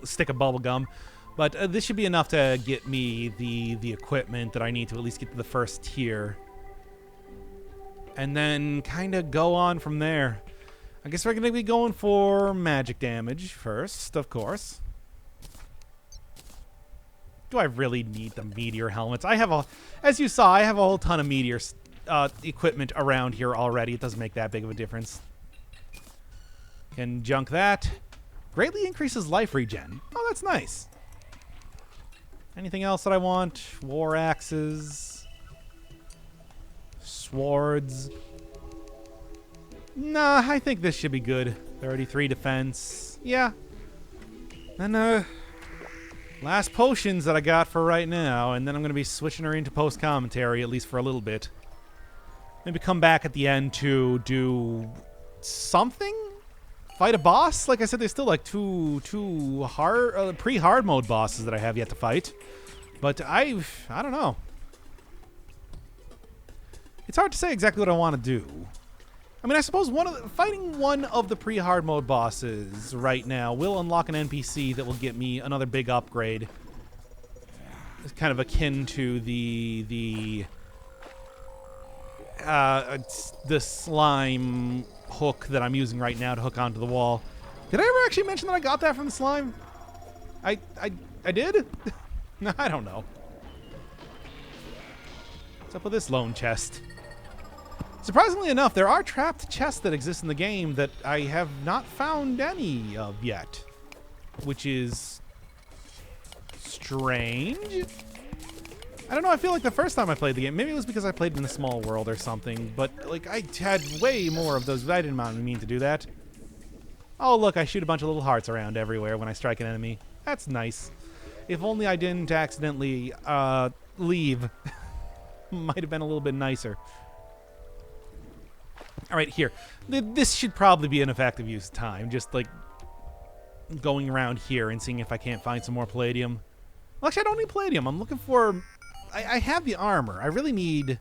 stick of bubble gum. But this should be enough to get me the equipment that I need to at least get to the first tier. And then kind of go on from there. I guess we're going to be going for magic damage first, of course. Do I really need the meteor helmets? As you saw, I have a whole ton of meteor equipment around here already. It doesn't make that big of a difference. Can junk that. Greatly increases life regen. Oh, that's nice. Anything else that I want? War axes. Swords. Nah, I think this should be good. 33 defense. Yeah. And, last potions that I got for right now, and then I'm going to be switching her into post-commentary, at least for a little bit. Maybe come back at the end to do something? Fight a boss? Like I said, there's still like two hard, pre-hard mode bosses that I have yet to fight. But I don't know. It's hard to say exactly what I want to do. I mean, I suppose fighting one of the pre-hard mode bosses right now will unlock an NPC that will get me another big upgrade. It's kind of akin to the slime hook that I'm using right now to hook onto the wall. Did I ever actually mention that I got that from the slime? I did? No, I don't know. What's up with this lone chest? Surprisingly enough, there are trapped chests that exist in the game that I have not found any of yet, which is strange. I don't know, I feel like the first time I played the game, maybe it was because I played in a small world or something, but like I had way more of those. I didn't mean to do that. Oh look, I shoot a bunch of little hearts around everywhere when I strike an enemy. That's nice. If only I didn't accidentally leave. Might have been a little bit nicer. All right, here. This should probably be an effective use of time. Just like going around here and seeing if I can't find some more palladium. Well, actually, I don't need palladium. I'm looking for... I have the armor. I really need...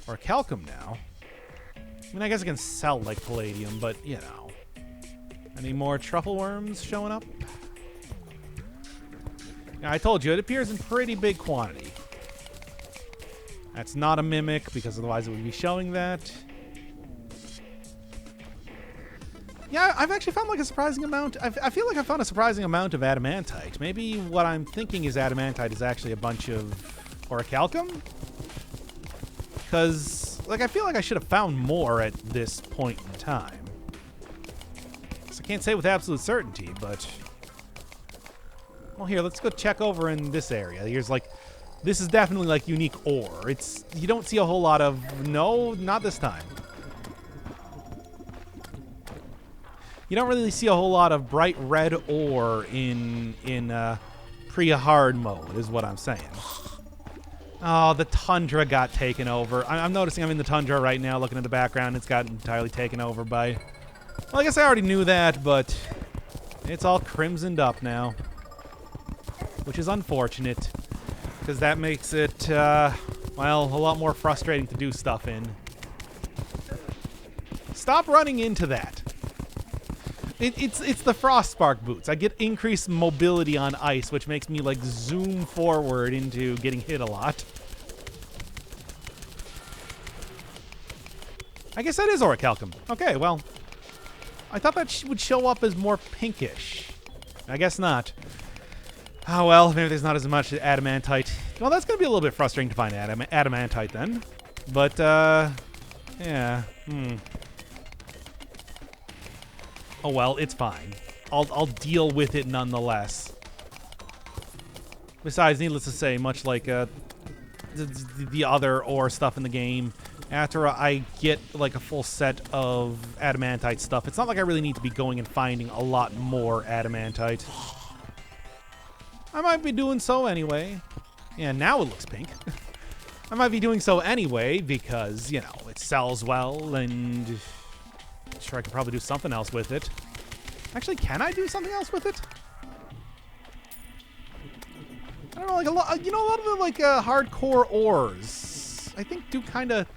orichalcum now. I mean, I guess I can sell, like, palladium, but, you know. Any more truffle worms showing up? Yeah, I told you, it appears in pretty big quantity. That's not a mimic, because otherwise it would be showing that. Yeah, I've actually found like a surprising amount. I feel like I found a surprising amount of adamantite. Maybe what I'm thinking is adamantite is actually a bunch of orichalcum? Because, like, I feel like I should have found more at this point in time. So I can't say with absolute certainty, but... Well, here, let's go check over in this area. Here's, like... This is definitely, like, unique ore. It's... You don't see a whole lot of... No, not this time. You don't really see a whole lot of bright red ore in pre-hard mode, is what I'm saying. Oh, the tundra got taken over. I'm noticing I'm in the tundra right now, looking at the background. It's got entirely taken over by... Well, I guess I already knew that, but it's all crimsoned up now. Which is unfortunate, because that makes it, well, a lot more frustrating to do stuff in. Stop running into that. It's the Frostspark boots. I get increased mobility on ice, which makes me like zoom forward into getting hit a lot. I guess that is orichalcum. Okay, well, I thought that would show up as more pinkish. I guess not. Oh well, maybe there's not as much adamantite. Well, that's gonna be a little bit frustrating to find adamantite then. But yeah. Oh well, it's fine. I'll deal with it nonetheless. Besides, needless to say, much like the other ore stuff in the game, after I get like a full set of adamantite stuff, it's not like I really need to be going and finding a lot more adamantite. I might be doing so anyway. Yeah, now it looks pink. I might be doing so anyway because, you know, it sells well and... Sure, I could probably do something else with it. Actually, can I do something else with it? I don't know, like a lot of the like hardcore ores, I think do kind of,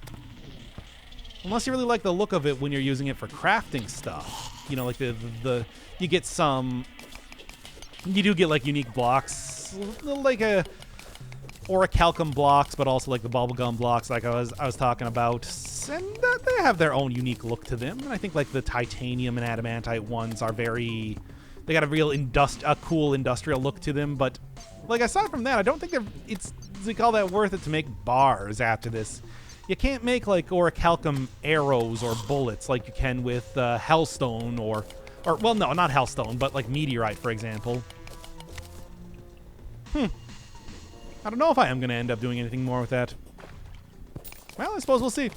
unless you really like the look of it when you're using it for crafting stuff. You know, like the you get some, you do get like unique blocks, like a orichalcum blocks, but also like the bubblegum blocks, like I was talking about, and they have their own unique look to them. And I think like the titanium and adamantite ones are very, they got a real cool industrial look to them. But like aside from that, I don't think it's like all that worth it to make bars after this. You can't make like orichalcum arrows or bullets like you can with hellstone or well, no, not hellstone, but like meteorite, for example. I don't know if I am going to end up doing anything more with that. Well, I suppose we'll see.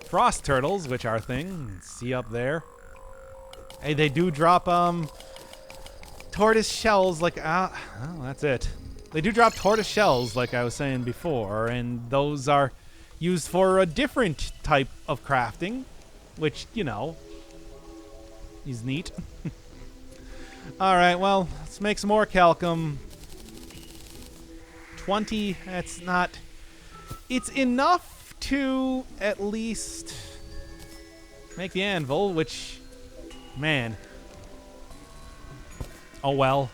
frost turtles, which are a thing. See up there. Hey, they do drop tortoise shells like oh, that's it. They do drop tortoise shells like I was saying before, and those are used for a different type of crafting, which, you know, is neat. Alright, well, let's make some more calcum. 20, that's not... It's enough to at least make the anvil, which... Man. Oh well.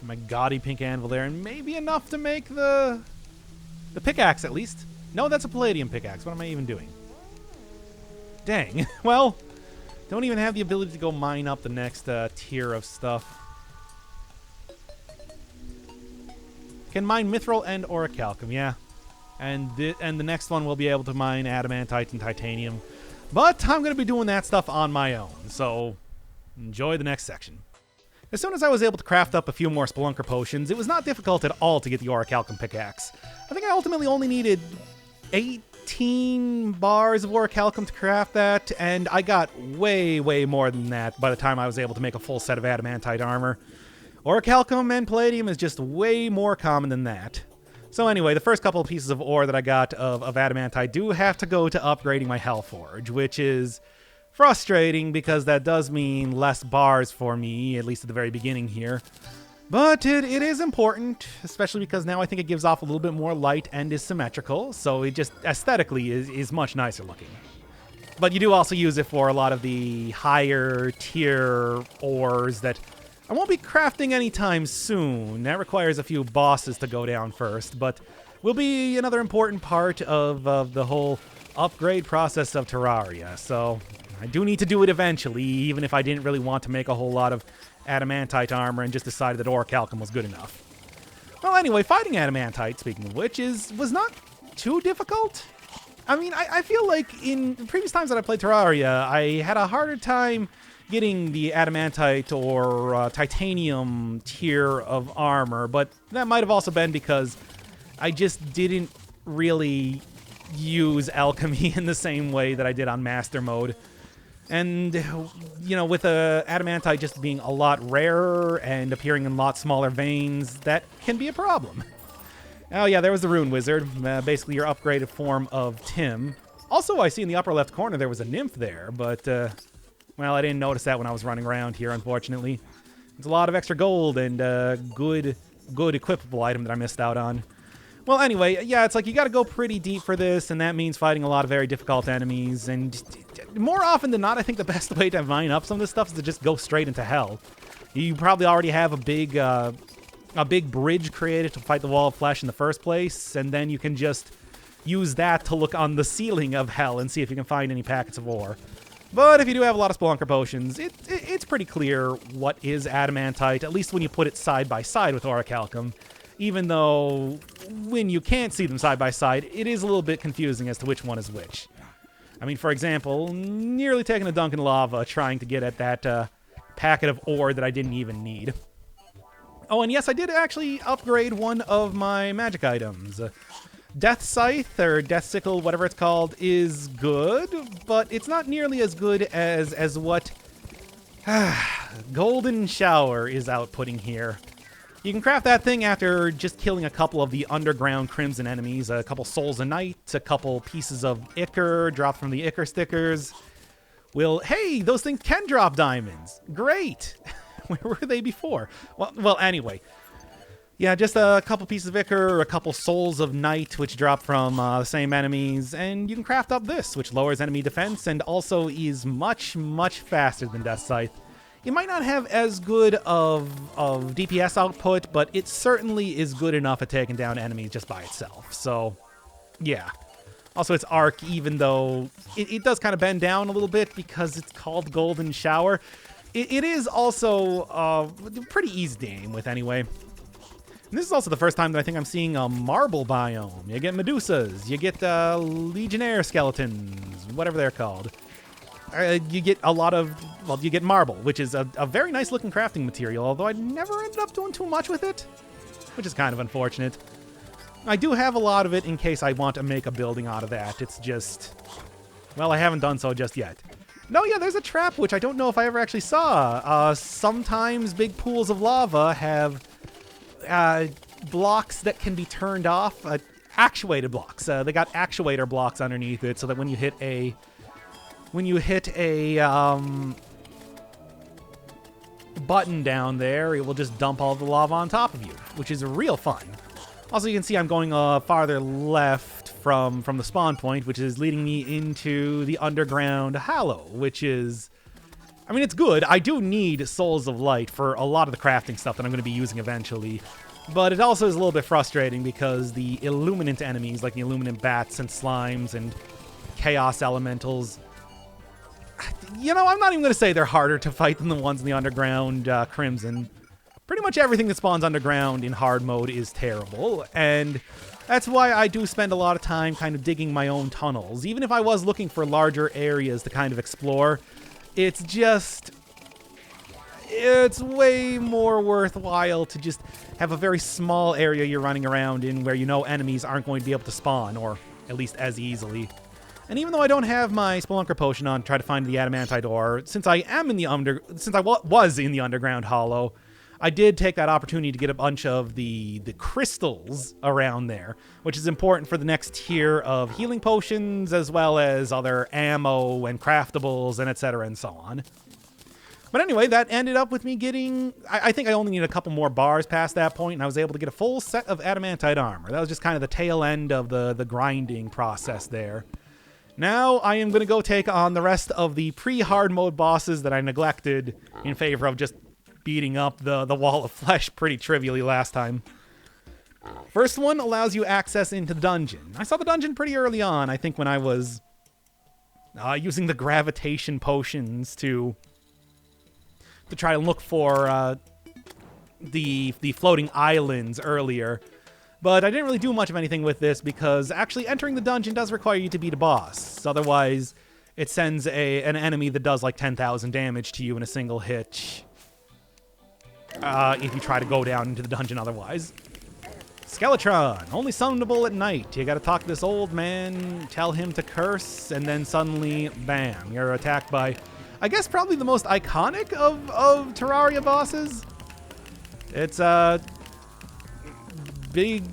My gaudy pink anvil there, and maybe enough to make the pickaxe at least. No, that's a Palladium Pickaxe. What am I even doing? Dang. Well, don't even have the ability to go mine up the next tier of stuff. Can mine mithril and orichalcum, yeah. And the next one we'll be able to mine adamantite and titanium. But I'm going to be doing that stuff on my own, so enjoy the next section. As soon as I was able to craft up a few more Spelunker potions, it was not difficult at all to get the orichalcum pickaxe. I think I ultimately only needed 18 bars of orichalcum to craft that, and I got way, way more than that by the time I was able to make a full set of adamantite armor. Orichalcum and palladium is just way more common than that. So anyway, the first couple of pieces of ore that I got of adamantite do have to go to upgrading my Hellforge, which is frustrating because that does mean less bars for me, at least at the very beginning here. But it is important, especially because now I think it gives off a little bit more light and is symmetrical, so it just aesthetically is much nicer looking. But you do also use it for a lot of the higher tier ores that I won't be crafting anytime soon. That requires a few bosses to go down first, but will be another important part of the whole upgrade process of Terraria. So I do need to do it eventually, even if I didn't really want to make a whole lot of adamantite armor and just decided that orichalcum was good enough. Well, anyway, fighting adamantite, speaking of which, was not too difficult. I mean, I feel like in previous times that I played Terraria, I had a harder time getting the adamantite or titanium tier of armor, but that might have also been because I just didn't really use alchemy in the same way that I did on master mode. And, you know, with adamantite just being a lot rarer and appearing in a lot smaller veins, that can be a problem. Oh yeah, there was the Rune Wizard, basically your upgraded form of Tim. Also, I see in the upper left corner there was a nymph there, but, well, I didn't notice that when I was running around here, unfortunately. It's a lot of extra gold and good equipable item that I missed out on. Well, anyway, yeah, it's like you gotta go pretty deep for this, and that means fighting a lot of very difficult enemies, and more often than not, I think the best way to mine up some of this stuff is to just go straight into hell. You probably already have a big bridge created to fight the Wall of Flesh in the first place, and then you can just use that to look on the ceiling of hell and see if you can find any packets of ore. But if you do have a lot of Spelunker potions, it's pretty clear what is adamantite, at least when you put it side by side with orichalcum. Even though when you can't see them side by side, it is a little bit confusing as to which one is which. I mean, for example, nearly taking a dunk in lava trying to get at that packet of ore that I didn't even need. Oh, and yes, I did actually upgrade one of my magic items. Death Scythe, or Death Sickle, whatever it's called, is good, but it's not nearly as good as what Golden Shower is outputting here. You can craft that thing after just killing a couple of the underground Crimson enemies, a couple Souls of Night, a couple pieces of Ichor dropped from the Ichor stickers. Well, hey, those things can drop diamonds. Great. Where were they before? Well, anyway. Yeah, just a couple pieces of Ichor, a couple Souls of Night, which drop from the same enemies, and you can craft up this, which lowers enemy defense and also is much, much faster than Death Scythe. It might not have as good of DPS output, but it certainly is good enough at taking down enemies just by itself. So, yeah. Also, it's arc, even though it does kind of bend down a little bit because it's called Golden Shower. It is also a pretty easy to aim with anyway. And this is also the first time that I think I'm seeing a marble biome. You get Medusas, you get Legionnaire skeletons, whatever they're called. You get a lot of, well, you get marble, which is a very nice looking crafting material, although I never ended up doing too much with it, which is kind of unfortunate. I do have a lot of it in case I want to make a building out of that. It's just, well, I haven't done so just yet. No, yeah, there's a trap, which I don't know if I ever actually saw. Sometimes big pools of lava have blocks that can be turned off, actuated blocks. They got actuator blocks underneath it, so that when you hit a button down there, it will just dump all the lava on top of you, which is real fun. Also, you can see I'm going farther left from the spawn point, which is leading me into the underground hollow, which is, I mean, it's good. I do need Souls of Light for a lot of the crafting stuff that I'm going to be using eventually. But it also is a little bit frustrating because the Illuminant enemies, like the Illuminant bats and slimes and chaos elementals, you know, I'm not even going to say they're harder to fight than the ones in the underground Crimson. Pretty much everything that spawns underground in hard mode is terrible, and that's why I do spend a lot of time kind of digging my own tunnels. Even if I was looking for larger areas to kind of explore, it's way more worthwhile to just have a very small area you're running around in where you know enemies aren't going to be able to spawn, or at least as easily. And even though I don't have my Spelunker potion on to try to find the Adamantite ore, since I was in the underground hollow, I did take that opportunity to get a bunch of the crystals around there, which is important for the next tier of healing potions, as well as other ammo and craftables and etc. and so on. But anyway, that ended up with me getting, I think I only need a couple more bars past that point, and I was able to get a full set of Adamantite armor. That was just kind of the tail end of the grinding process there. Now I am going to go take on the rest of the pre-hard mode bosses that I neglected in favor of just beating up the wall of flesh pretty trivially last time. First one allows you access into the dungeon. I saw the dungeon pretty early on, I think when I was using the gravitation potions to try to look for the floating islands earlier. But I didn't really do much of anything with this because actually entering the dungeon does require you to beat a boss. Otherwise, it sends an enemy that does like 10,000 damage to you in a single hit. If you try to go down into the dungeon otherwise. Skeletron, only summonable at night. You gotta talk to this old man, tell him to curse, and then suddenly, bam, you're attacked by, I guess, probably the most iconic of Terraria bosses. It's big,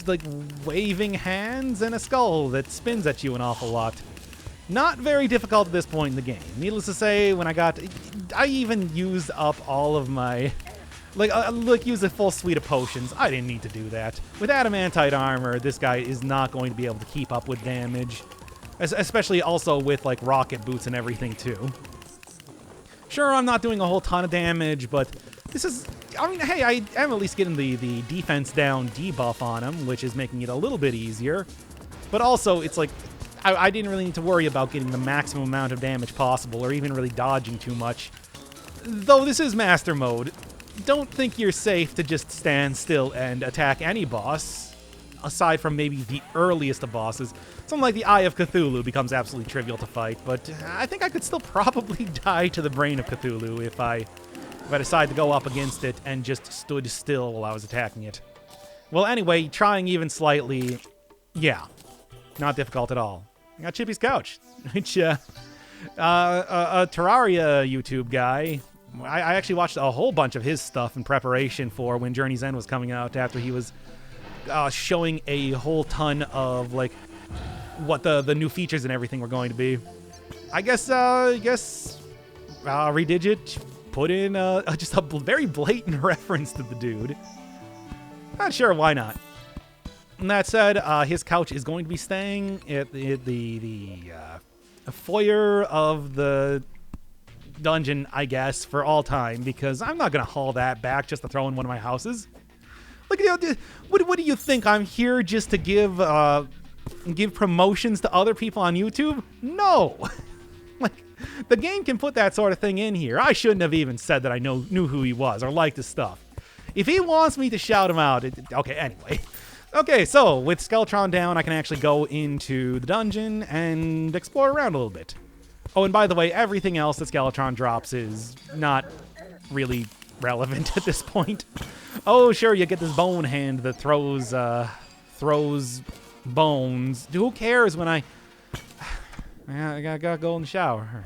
like, waving hands and a skull that spins at you an awful lot. Not very difficult at this point in the game. Needless to say, when I even used up all of my, use a full suite of potions. I didn't need to do that. With Adamantite armor, this guy is not going to be able to keep up with damage. Especially also with, like, rocket boots and everything, too. Sure, I'm not doing a whole ton of damage, but this is, I mean, hey, I am at least getting the defense down debuff on him, which is making it a little bit easier. But also, it's like, I didn't really need to worry about getting the maximum amount of damage possible, or even really dodging too much. Though this is Master Mode, don't think you're safe to just stand still and attack any boss, aside from maybe the earliest of bosses. Something like the Eye of Cthulhu becomes absolutely trivial to fight, but I think I could still probably die to the Brain of Cthulhu if I decide to go up against it and just stood still while I was attacking it. Well, anyway, trying even slightly, yeah, not difficult at all. I got Chippy's Couch, which, a Terraria YouTube guy, I actually watched a whole bunch of his stuff in preparation for when Journey's End was coming out, after he was showing a whole ton of, like, what the new features and everything were going to be. I guess Redigit put in just a very blatant reference to the dude. Not sure, why not? And that said, his couch is going to be staying at the foyer of the dungeon, I guess, for all time, because I'm not going to haul that back just to throw in one of my houses. Like, what do you think? I'm here just to give promotions to other people on YouTube? No! Like, the game can put that sort of thing in here. I shouldn't have even said that I knew who he was or liked his stuff. If he wants me to shout him out, okay, anyway. Okay, so with Skeletron down, I can actually go into the dungeon and explore around a little bit. Oh, and by the way, everything else that Skeletron drops is not really relevant at this point. Oh, sure, you get this bone hand that throws throws bones. Who cares when I gotta go in the shower.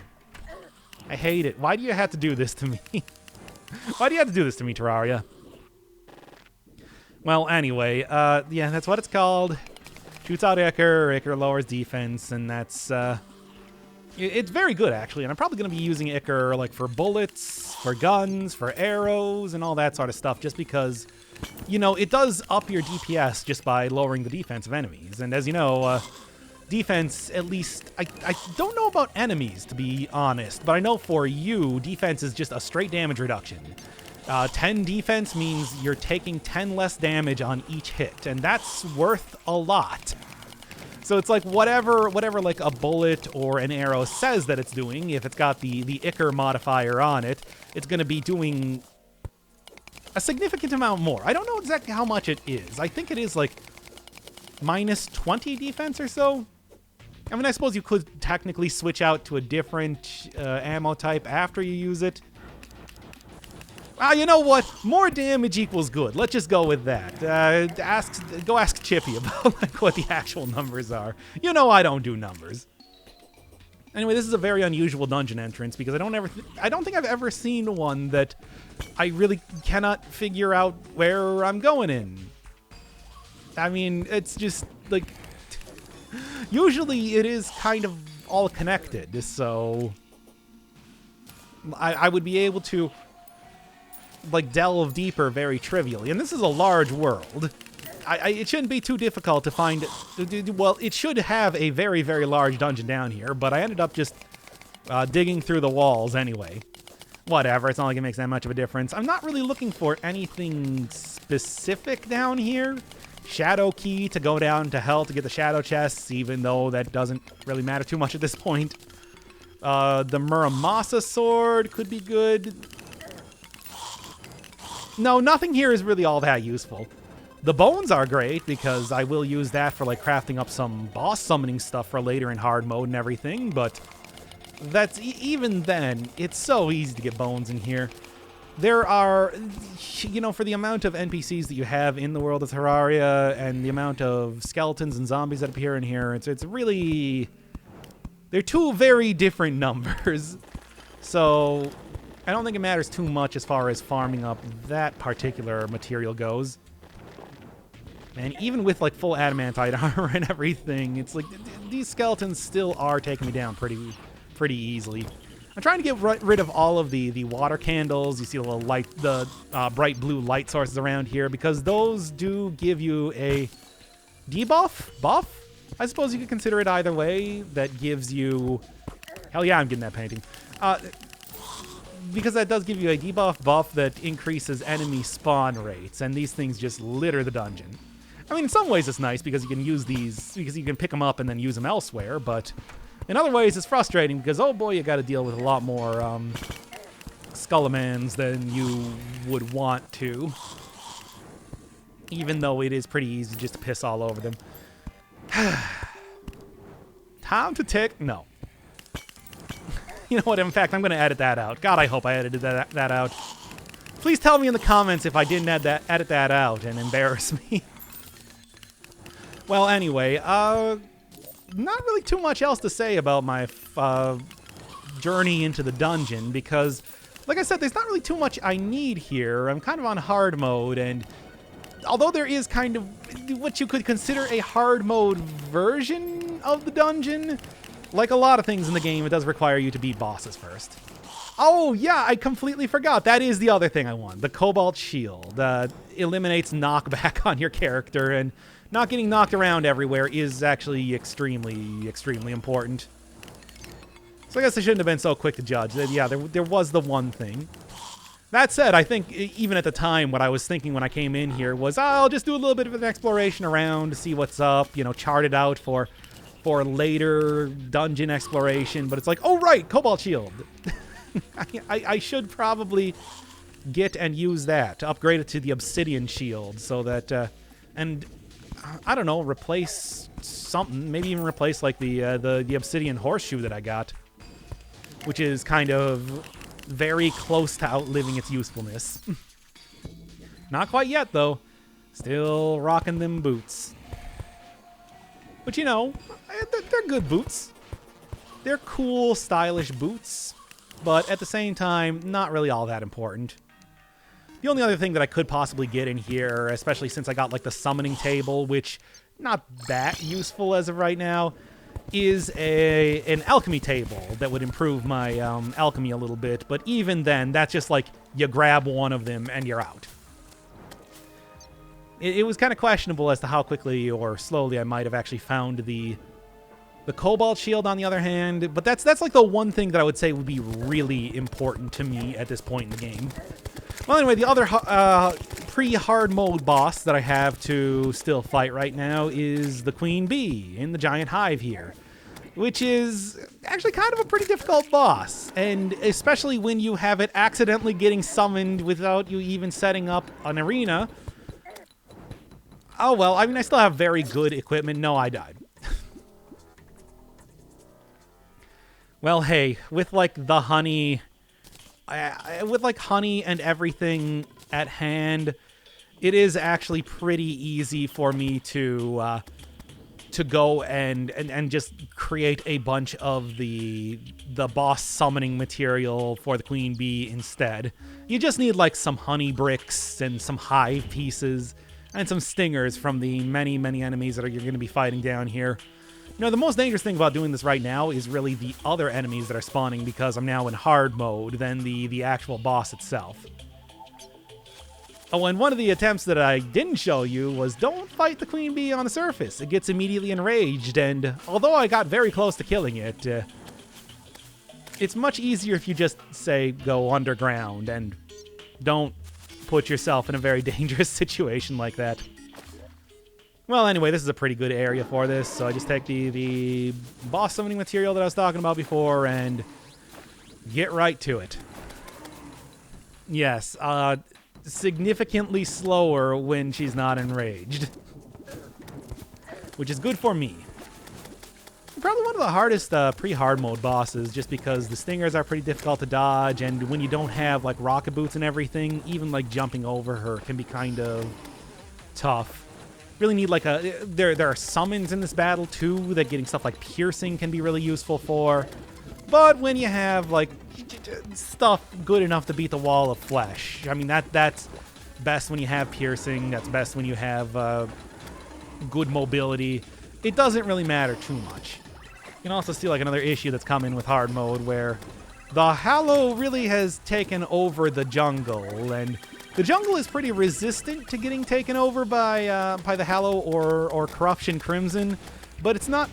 I hate it. Why do you have to do this to me? Why do you have to do this to me, Terraria? Well, anyway, yeah, that's what it's called. Shoots out Ichor, Ichor lowers defense, and that's, it's very good, actually, and I'm probably going to be using Ichor, like, for bullets, for guns, for arrows, and all that sort of stuff, just because, you know, it does up your DPS just by lowering the defense of enemies, and as you know, defense, at least, I don't know about enemies, to be honest, but I know for you, defense is just a straight damage reduction. 10 defense means you're taking 10 less damage on each hit, and that's worth a lot. So it's like whatever like a bullet or an arrow says that it's doing, if it's got the Ichor modifier on it, it's going to be doing a significant amount more. I don't know exactly how much it is. I think it is like minus 20 defense or so. I mean, I suppose you could technically switch out to a different ammo type after you use it. You know what? More damage equals good. Let's just go with that. Go ask Chippy about like what the actual numbers are. You know I don't do numbers. Anyway, this is a very unusual dungeon entrance because I don't think I've ever seen one that I really cannot figure out where I'm going in. I mean, it's just like usually it is kind of all connected, so I would be able to like delve deeper very trivially, and this is a large world. It shouldn't be too difficult to find. Well, it should have a very, very large dungeon down here, but I ended up just digging through the walls anyway. Whatever, it's not like it makes that much of a difference. I'm not really looking for anything specific down here. Shadow key to go down to hell to get the shadow chests, even though that doesn't really matter too much at this point. The Muramasa sword could be good. No, nothing here is really all that useful. The bones are great because I will use that for like crafting up some boss summoning stuff for later in hard mode and everything, but that's even then, it's so easy to get bones in here. There are, you know, for the amount of NPCs that you have in the world of Terraria and the amount of skeletons and zombies that appear in here, it's really, they're two very different numbers. So I don't think it matters too much as far as farming up that particular material goes. And even with like full adamantite armor and everything, it's like these skeletons still are taking me down pretty easily. I'm trying to get rid of all of the water candles. You see the little light, the bright blue light sources around here, because those do give you a buff. I suppose you could consider it either way. That gives you, hell yeah, I'm getting that painting. Because that does give you a buff that increases enemy spawn rates, and these things just litter the dungeon. I mean, in some ways it's nice because you can use these, because you can pick them up and then use them elsewhere, but in other ways it's frustrating because, oh boy, you got to deal with a lot more Skullamans than you would want to, even though it is pretty easy just to piss all over them. Time to tick. No. You know what? In fact, I'm going to edit that out. God, I hope I edited that out. Please tell me in the comments if I didn't edit that out and embarrass me. Well, anyway, not really too much else to say about my journey into the dungeon because, like I said, there's not really too much I need here. I'm kind of on hard mode, and although there is kind of what you could consider a hard mode version of the dungeon, like a lot of things in the game, it does require you to beat bosses first. Oh, yeah, I completely forgot. That is the other thing I want. The Cobalt Shield eliminates knockback on your character, and not getting knocked around everywhere is actually extremely, extremely important. So I guess I shouldn't have been so quick to judge. Yeah, there was the one thing. That said, I think even at the time, what I was thinking when I came in here was, I'll just do a little bit of an exploration around to see what's up, you know, chart it out for later dungeon exploration. But it's like, oh, right, Cobalt Shield. I should probably get and use that to upgrade it to the Obsidian Shield so that, and I don't know, replace something, maybe even replace like the Obsidian Horseshoe that I got, which is kind of very close to outliving its usefulness. Not quite yet, though. Still rocking them boots. But you know, they're good boots. They're cool, stylish boots, but at the same time, not really all that important. The only other thing that I could possibly get in here, especially since I got like the summoning table, which not that useful as of right now, is an alchemy table that would improve my alchemy a little bit. But even then, that's just like you grab one of them and you're out. It was kind of questionable as to how quickly or slowly I might have actually found the Cobalt Shield, on the other hand. But that's like the one thing that I would say would be really important to me at this point in the game. Well, anyway, the other pre-hard mode boss that I have to still fight right now is the Queen Bee in the giant hive here, which is actually kind of a pretty difficult boss, and especially when you have it accidentally getting summoned without you even setting up an arena. Oh well, I mean, I still have very good equipment. No, I died. Well, hey, with like the honey... with like honey and everything at hand, it is actually pretty easy for me to go and just create a bunch of the boss summoning material for the Queen Bee instead. You just need like some honey bricks and some hive pieces and some stingers from the many enemies that you're going to be fighting down here. You know, the most dangerous thing about doing this right now is really the other enemies that are spawning, because I'm now in hard mode, than the actual boss itself. Oh, and one of the attempts that I didn't show you was don't fight the Queen Bee on the surface. It gets immediately enraged, and although I got very close to killing it, it's much easier if you just, say, go underground and don't put yourself in a very dangerous situation like that. Well, anyway, this is a pretty good area for this, so I just take the boss summoning material that I was talking about before and get right to it. Yes, significantly slower when she's not enraged, which is good for me. Probably one of the hardest pre-hard mode bosses, just because the stingers are pretty difficult to dodge, and when you don't have like rocket boots and everything, even like jumping over her can be kind of tough. Really need like there are summons in this battle too that getting stuff like piercing can be really useful for. But when you have like stuff good enough to beat the wall of flesh, I mean that's best when you have piercing. That's best when you have good mobility. It doesn't really matter too much. You can also see like another issue that's come in with hard mode, where the Hallow really has taken over the jungle, and the jungle is pretty resistant to getting taken over by the Hallow or Corruption Crimson, but it's not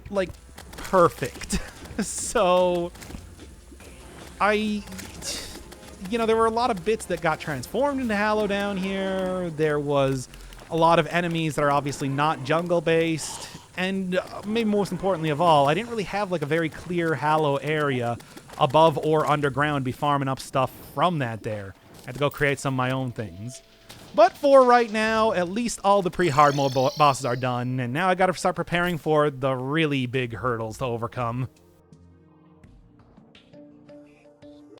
like perfect. So there were a lot of bits that got transformed into Hallow down here. There was a lot of enemies that are obviously not jungle based, and maybe most importantly of all, I didn't really have like a very clear Hallow area above or underground be farming up stuff from that there. I had to go create some of my own things. But for right now, at least all the pre-hard mode bosses are done, and now I gotta start preparing for the really big hurdles to overcome.